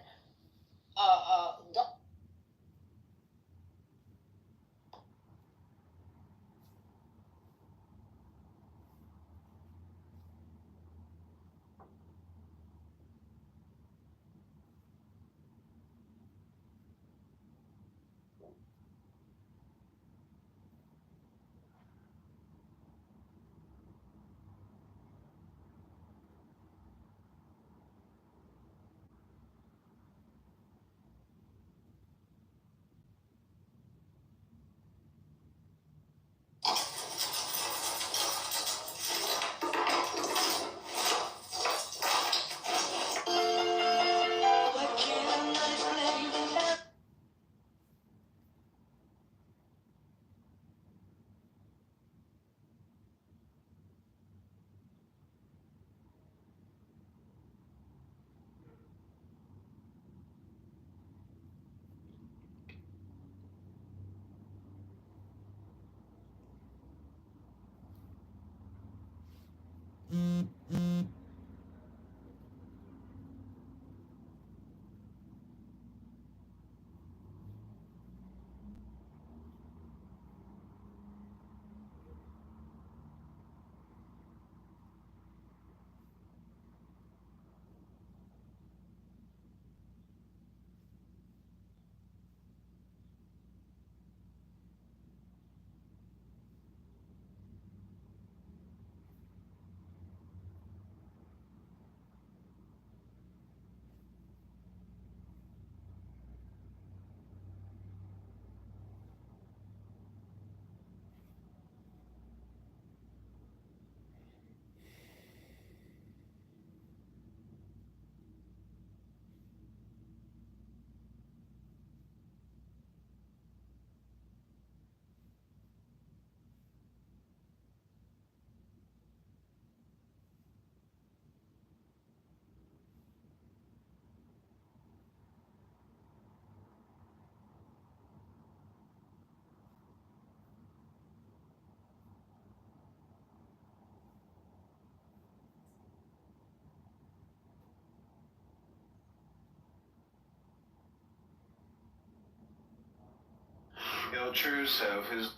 Your true self is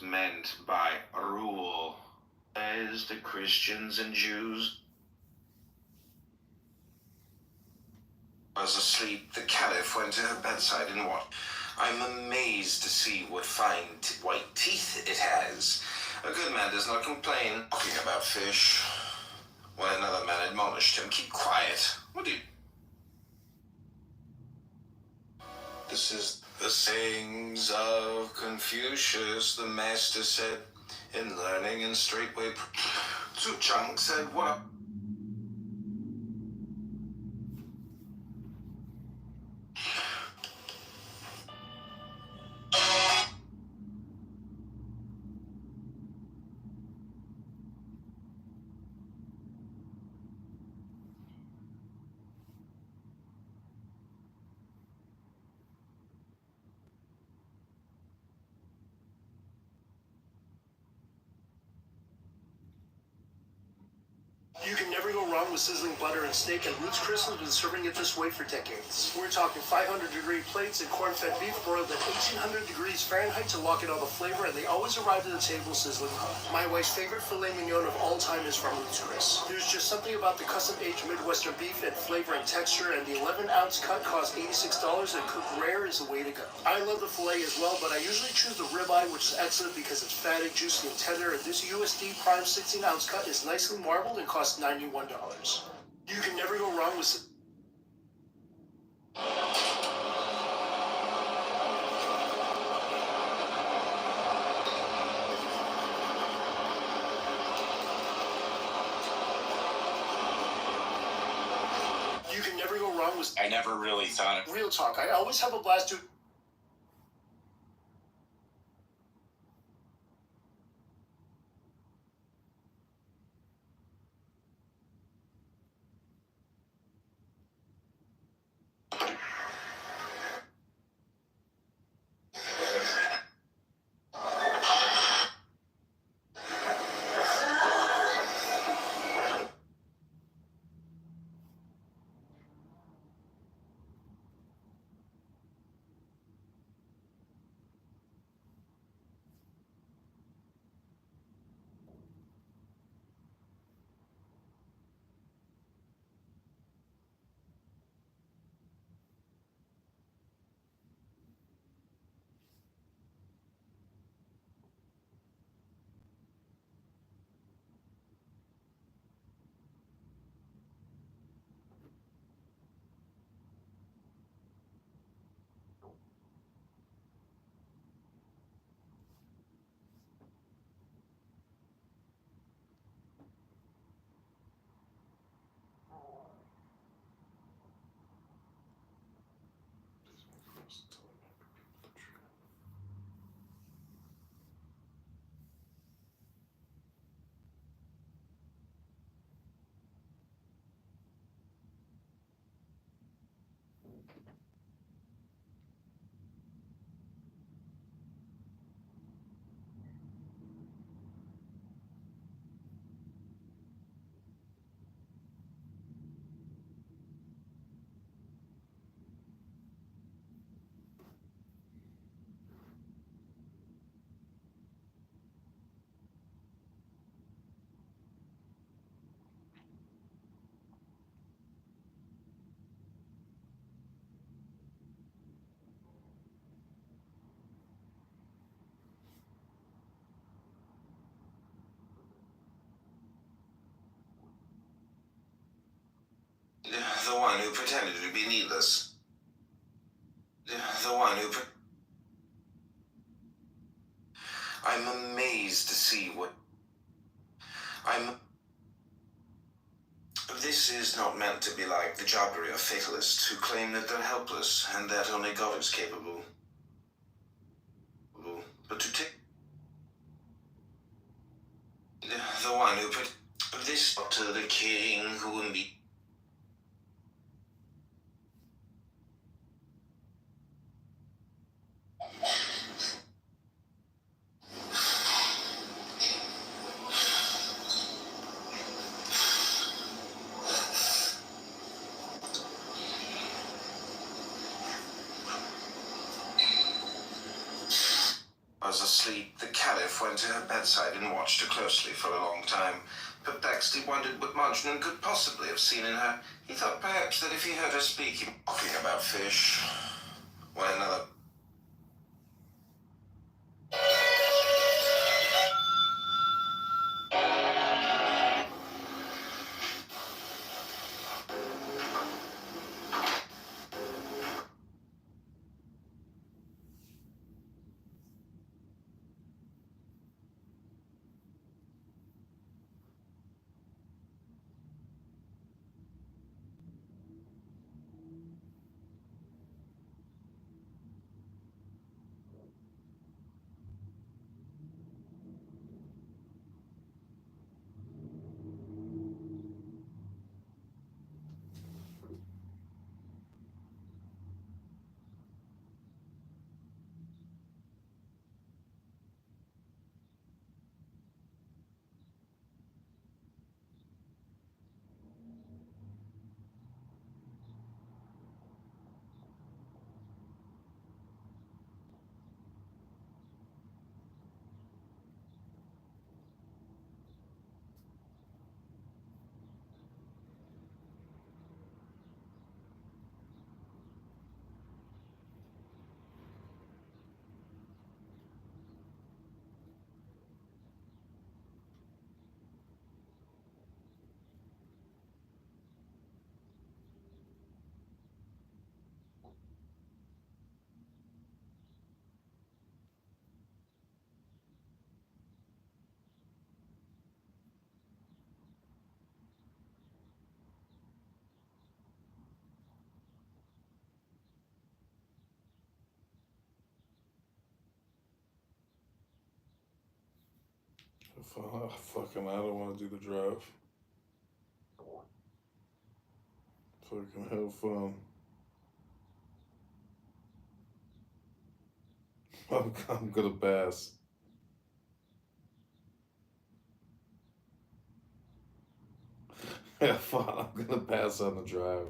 meant by rule. As the Christians and Jews was asleep, the Caliph went to her bedside and what? I'm amazed to see what fine white teeth it has. A good man does not complain. Talking about fish, when another man admonished him, keep quiet. What do you... This is the sayings of Confucius, the master said, in learning and straightway. Tzu Chang said, what? You can never go wrong with sizzling butter and steak, and Ruth's Chris has been serving it this way for decades. We're talking 500-degree plates and corn-fed beef broiled at 1800 degrees Fahrenheit to lock in all the flavor, and they always arrive at the table sizzling hot. My wife's favorite filet mignon of all time is from Ruth's Chris. There's just something about the custom-aged Midwestern beef and flavor and texture, and the 11-ounce cut costs $86, and cooked rare is the way to go. I love the filet as well, but I usually choose the ribeye, which is excellent because it's fatty, juicy, and tender, and this USD Prime 16-ounce cut is nicely marbled and costs $91. You can never go wrong with... You can never go wrong with... I never really thought it. Real talk, I always have a blast to... The one who pretended to be needless. The one who... I'm amazed to see what... This is not meant to be like the jobbery of fatalists who claim that they're helpless and that only God is capable. But to take... The one who put this to the king who will be... was asleep, the Caliph went to her bedside and watched her closely for a long time. Perplexed, he wondered what Majnun could possibly have seen in her. He thought perhaps that if he heard her speaking, talking about fish, when another... Fucking, I don't want to do the drive. Fucking have fun. I'm gonna pass. Have fun. I'm gonna pass on the drive.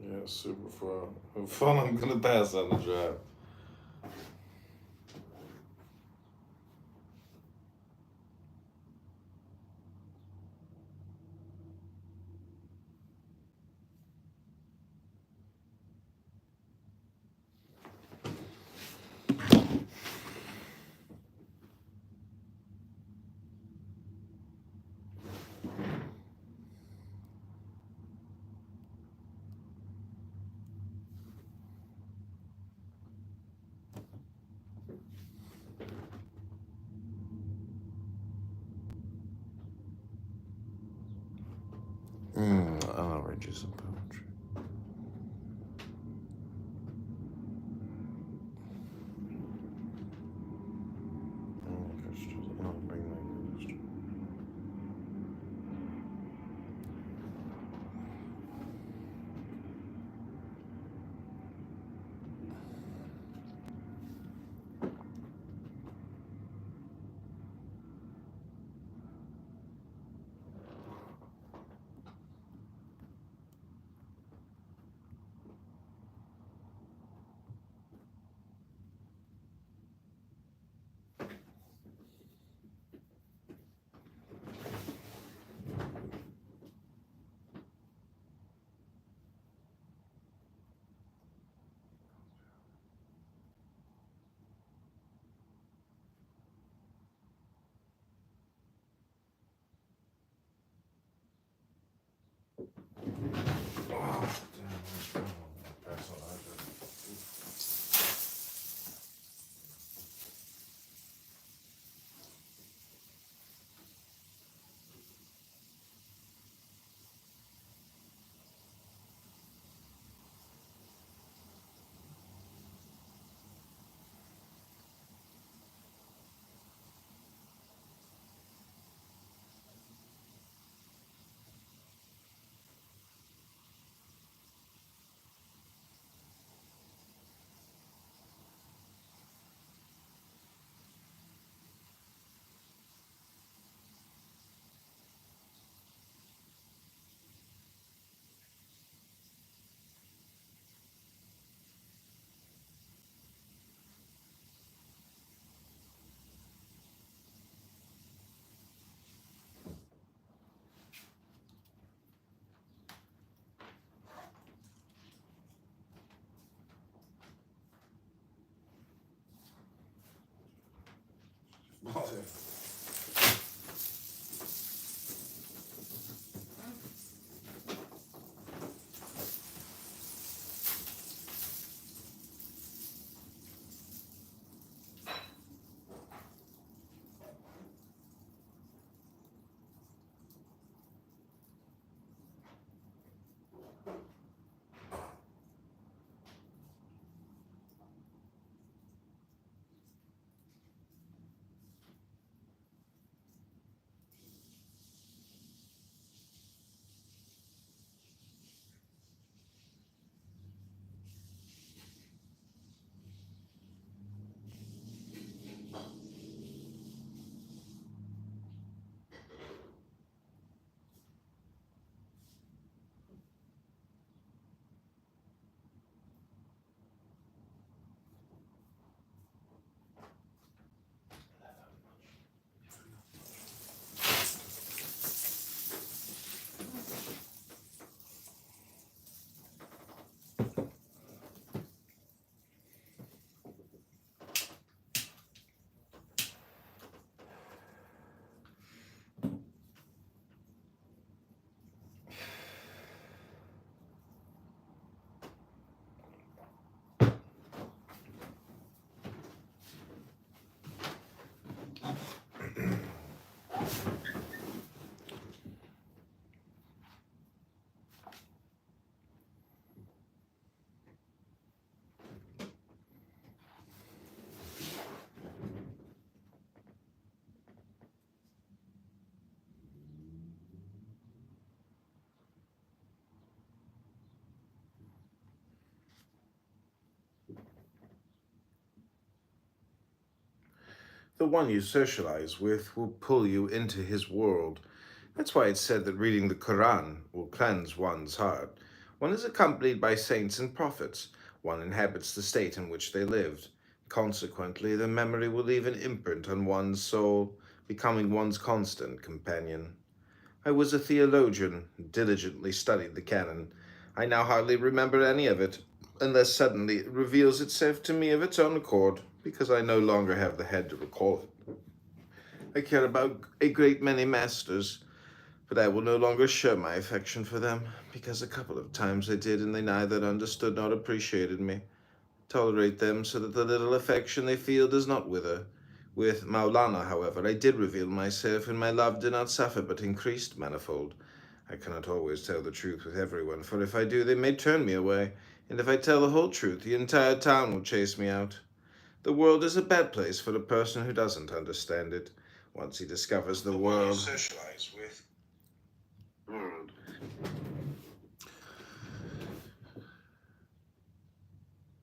Yeah, super fun. Have fun. I'm gonna pass on the drive. I'll read you some poetry. I'll bring my extra. The one you socialize with will pull you into his world. That's why it's said that reading the Quran will cleanse one's heart. One is accompanied by saints and prophets. One inhabits the state in which they lived. Consequently, the memory will leave an imprint on one's soul, becoming one's constant companion. I was a theologian, diligently studied the canon. I now hardly remember any of it, unless suddenly it reveals itself to me of its own accord, because I no longer have the head to recall it. I care about a great many masters, but I will no longer show my affection for them, because a couple of times I did, and they neither understood nor appreciated me. Tolerate them so that the little affection they feel does not wither. With Maulana, however, I did reveal myself, and my love did not suffer, but increased manifold. I cannot always tell the truth with everyone, for if I do, they may turn me away, and if I tell the whole truth, the entire town will chase me out. The world is a bad place for a person who doesn't understand it. Once he discovers the world, socialize with world.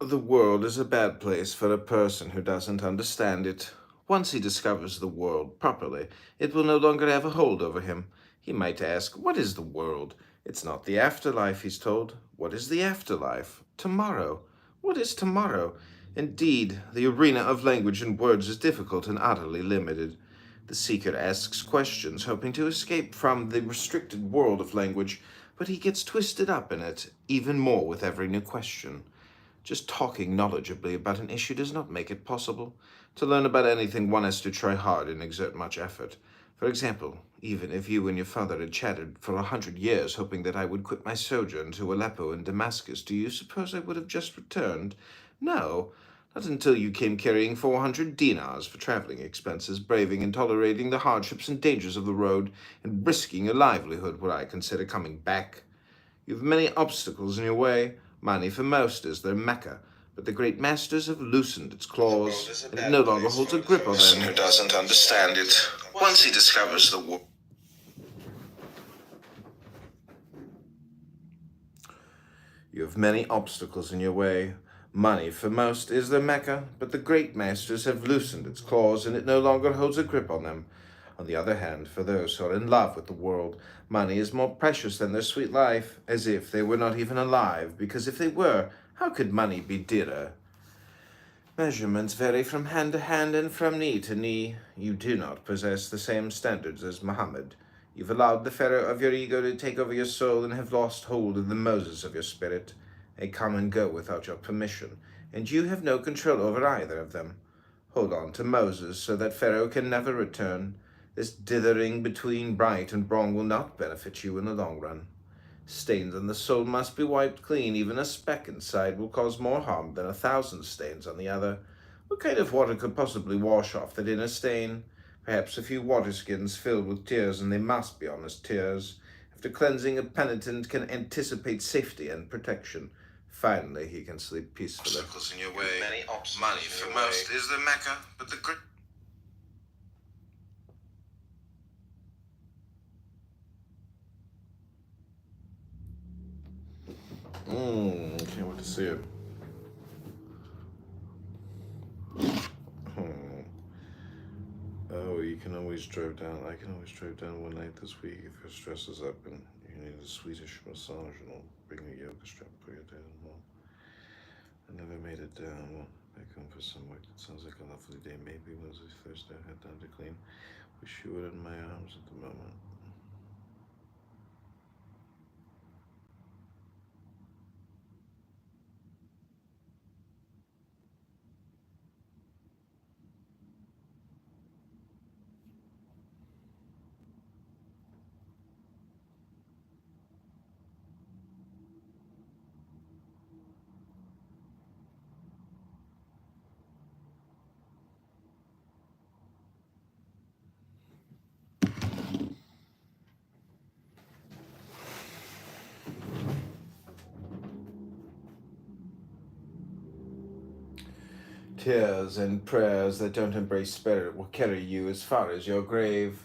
The world is a bad place for a person who doesn't understand it. Once he discovers the world properly, it will no longer have a hold over him. He might ask, what is the world? It's not the afterlife, he's told. What is the afterlife? Tomorrow. What is tomorrow? Indeed, the arena of language and words is difficult and utterly limited. The seeker asks questions, hoping to escape from the restricted world of language, but he gets twisted up in it even more with every new question. Just talking knowledgeably about an issue does not make it possible. To learn about anything, one has to try hard and exert much effort. For example, even if you and your father had chatted for 100 years, hoping that I would quit my sojourn to Aleppo and Damascus, do you suppose I would have just returned? No, not until you came carrying 400 dinars for traveling expenses, braving and tolerating the hardships and dangers of the road, and risking a livelihood would I consider coming back. You have many obstacles in your way. Money for most is their mecca, but the great masters have loosened its claws, and it no longer holds a grip on them. Who doesn't understand it. Once he discovers the war. You have many obstacles in your way. Money for most is their mecca, but the great masters have loosened its claws, and it no longer holds a grip on them. On the other hand, for those who are in love with the world, money is more precious than their sweet life, as if they were not even alive, because if they were, how could money be dearer? Measurements vary from hand to hand and from knee to knee. You do not possess the same standards as Muhammad. You've allowed the Pharaoh of your ego to take over your soul and have lost hold of the Moses of your spirit. They come and go without your permission, and you have no control over either of them. Hold on to Moses so that Pharaoh can never return. This dithering between right and wrong will not benefit you in the long run. Stains on the soul must be wiped clean. Even a speck inside will cause more harm than 1,000 stains on the other. What kind of water could possibly wash off that inner stain? Perhaps a few water skins filled with tears, and they must be honest tears. After cleansing, a penitent can anticipate safety and protection. Finally, he can sleep peacefully. Obstacles in your way. Money for most is the Mecca, but the great. Can't wait to see it. Oh, you can always drive down. I can always drive down one night this week if your stress is up and you need a Swedish massage, and I'll bring a yoga strap for you down. Well, I never made it down. Well, back home for some work. It sounds like a lovely day. Maybe Wednesday, Thursday, I had time to clean. Wish you were in my arms at the moment. Tears and prayers that don't embrace spirit will carry you as far as your grave,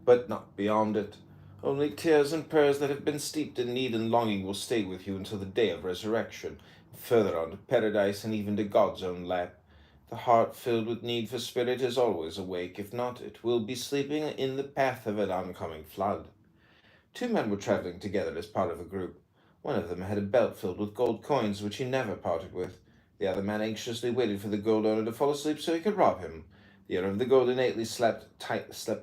but not beyond it. Only tears and prayers that have been steeped in need and longing will stay with you until the day of resurrection, further on to paradise and even to God's own lap. The heart filled with need for spirit is always awake. If not, it will be sleeping in the path of an oncoming flood. 2 men were traveling together as part of a group. One of them had a belt filled with gold coins, which he never parted with. The other man anxiously waited for the gold owner to fall asleep so he could rob him. The owner of the gold innately slept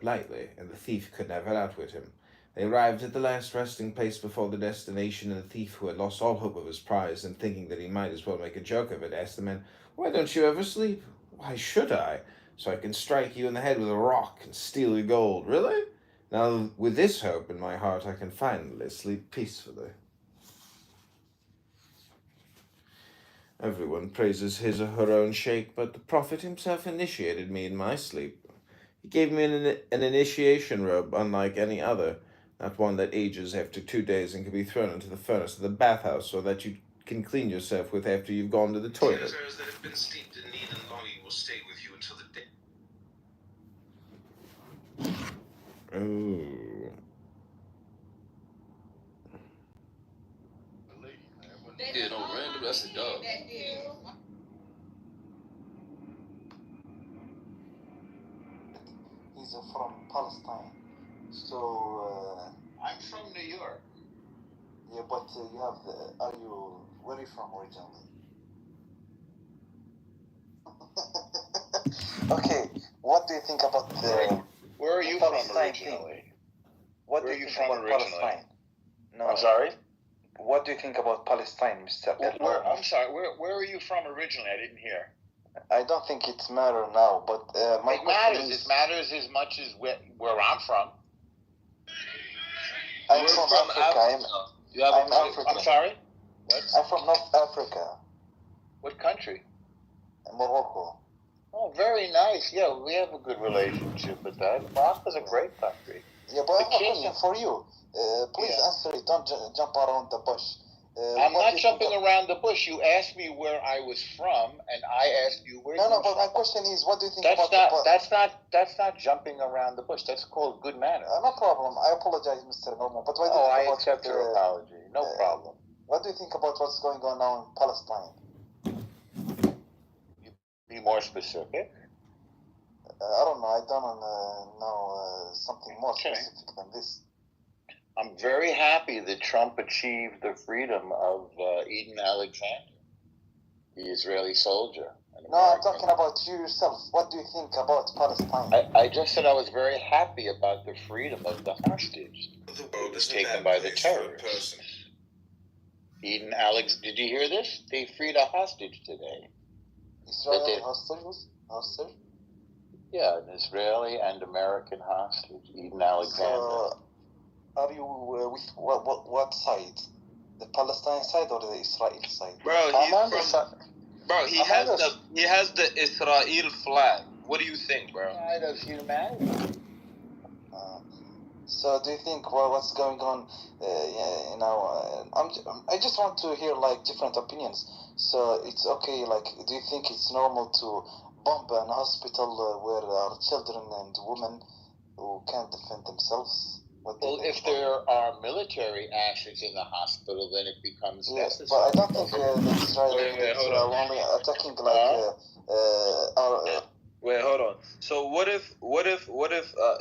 lightly, and the thief could never outwit him. They arrived at the last resting place before the destination, and the thief, who had lost all hope of his prize, and thinking that he might as well make a joke of it, asked the man, "Why don't you ever sleep?" "Why should I? So I can strike you in the head with a rock and steal your gold." "Really? Now, with this hope in my heart, I can finally sleep peacefully." Everyone praises his or her own sheikh, but the Prophet himself initiated me in my sleep. He gave me an initiation robe unlike any other, not one that ages after 2 days and can be thrown into the furnace of the bathhouse, or that you can clean yourself with after you've gone to the toilet. Tears that have been steeped in need and longing will stay with you until the day. Oh. Yeah, no random. That's a dog. He's from Palestine. So, I'm from New York. yeah, but you have where are you from originally? Okay, what do you think about Where are you from originally? What Where do are you you think from about originally? Palestine? No. I'm sorry? What do you think about Palestine, Mr. I'm sorry, where are you from originally? I didn't hear. I don't think it matters now, but my It question matters. is... It matters as much as where I'm from. I'm from Africa. I'm African. I'm sorry? What? I'm from North Africa. What country? Morocco. Oh, very nice. Yeah, we have a good relationship with that. Morocco's a great country. Yeah, but I have a question for you. Please answer it. Don't jump around the bush. I'm not jumping around the bush. You asked me where I was from, and I asked you where you were from. No, but my question is, what do you think That's not jumping around the bush. That's called good manners. No problem. I apologize, Mr. Norman. But what do I you think about accept your apology. No problem. What do you think about what's going on now in Palestine? Be more specific. I don't know. I don't know something more specific than this. I'm very happy that Trump achieved the freedom of Eden Alexander, the Israeli soldier. No, I'm talking about you yourself. What do you think about Palestine? I just said I was very happy about the freedom of the hostage that was taken by the terrorists. Did you hear this? They freed a hostage today. Israeli hostages? hostage? Yeah, an Israeli and American hostage, Eden Alexander. Are you with what side? The Palestine side or the Israel side? Bro, he has the Israel flag. What do you think, bro? Side of humanity. So do you think what's going on? I just want to hear like different opinions. So it's okay. Like, do you think it's normal to bomb an hospital where there are children and women who can't defend themselves? Well, if there are military actions in the hospital, then it becomes necessary. But I don't think the Israelis are only attacking like Wait, hold on. So what if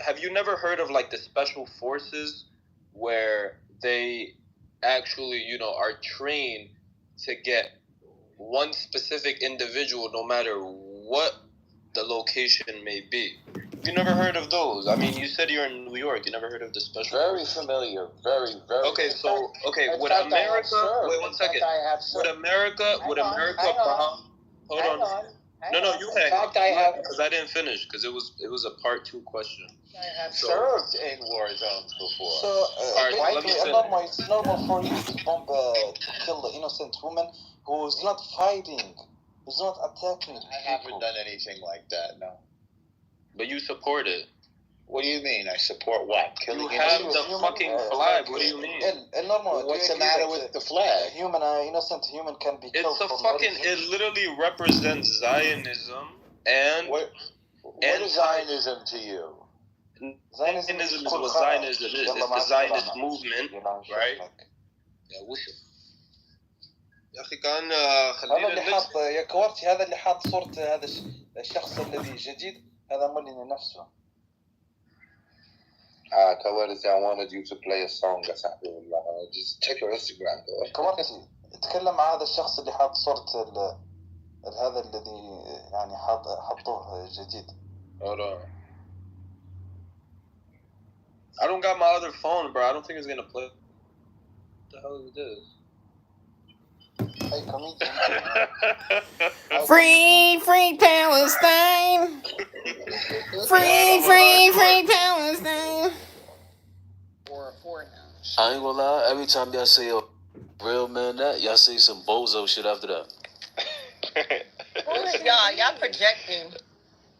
have you never heard of like the special forces where they actually, are trained to get one specific individual no matter what the location may be? You never heard of those? I mean, you said you're in New York. You never heard of the special forces? Familiar. Very, very. Okay, so would America? Wait 1 second. Would America? Hold on. No, you hang on. Because I didn't finish. Because it was a part 2 question. I have served in war zones before. So it's normal for you to bomb to kill the innocent woman who's not fighting, who's not attacking. I haven't done anything like that. No. But you support it. What do you mean? I support what? Killing you have the fucking flag. What do you mean? What's the matter with the flag? Innocent human can be killed. It's a fucking. It literally represents Zionism and. What is Zionism to you? Zionism is what Zionism is. It's the Zionist movement, right? Yeah, وش يا أخي كان هذا اللي حاط يا كوارتي، هذا اللي حاط صورة هذا الشخص الذي جديد، هذا مولي نفسه. كوارتي, I wanted you to play a song. Just check your Instagram. كوارتي اتكلم مع هذا الشخص اللي حاط صورة هذا الذي يعني حطوه جديد. Hold on. I don't got my other phone, bro. I don't think it's gonna play. What the hell is this? Hey, Free Palestine! Free Palestine! I ain't gonna lie, every time y'all say a real man that, y'all say some bozo shit after that. Y'all projecting.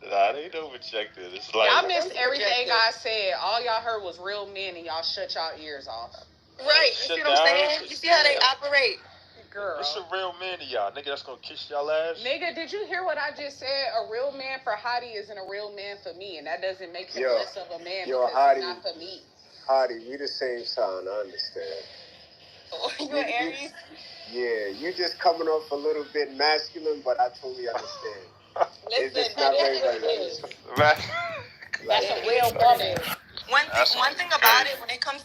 Nah, they don't project it. It's like y'all missed everything I said. All y'all heard was real men, and y'all shut y'all ears off. Right, you see what I'm saying? You see how they operate? Girl. What's a real man to y'all? Nigga that's gonna kiss y'all ass? Nigga, did you hear what I just said? A real man for Hottie isn't a real man for me, and that doesn't make him less of a man because he's not for me. Hottie, we the same sign, I understand. Oh, you an Aries? Yeah, you just coming off a little bit masculine, but I totally understand. Listen, it's not very that's a real woman. One thing about it, when it comes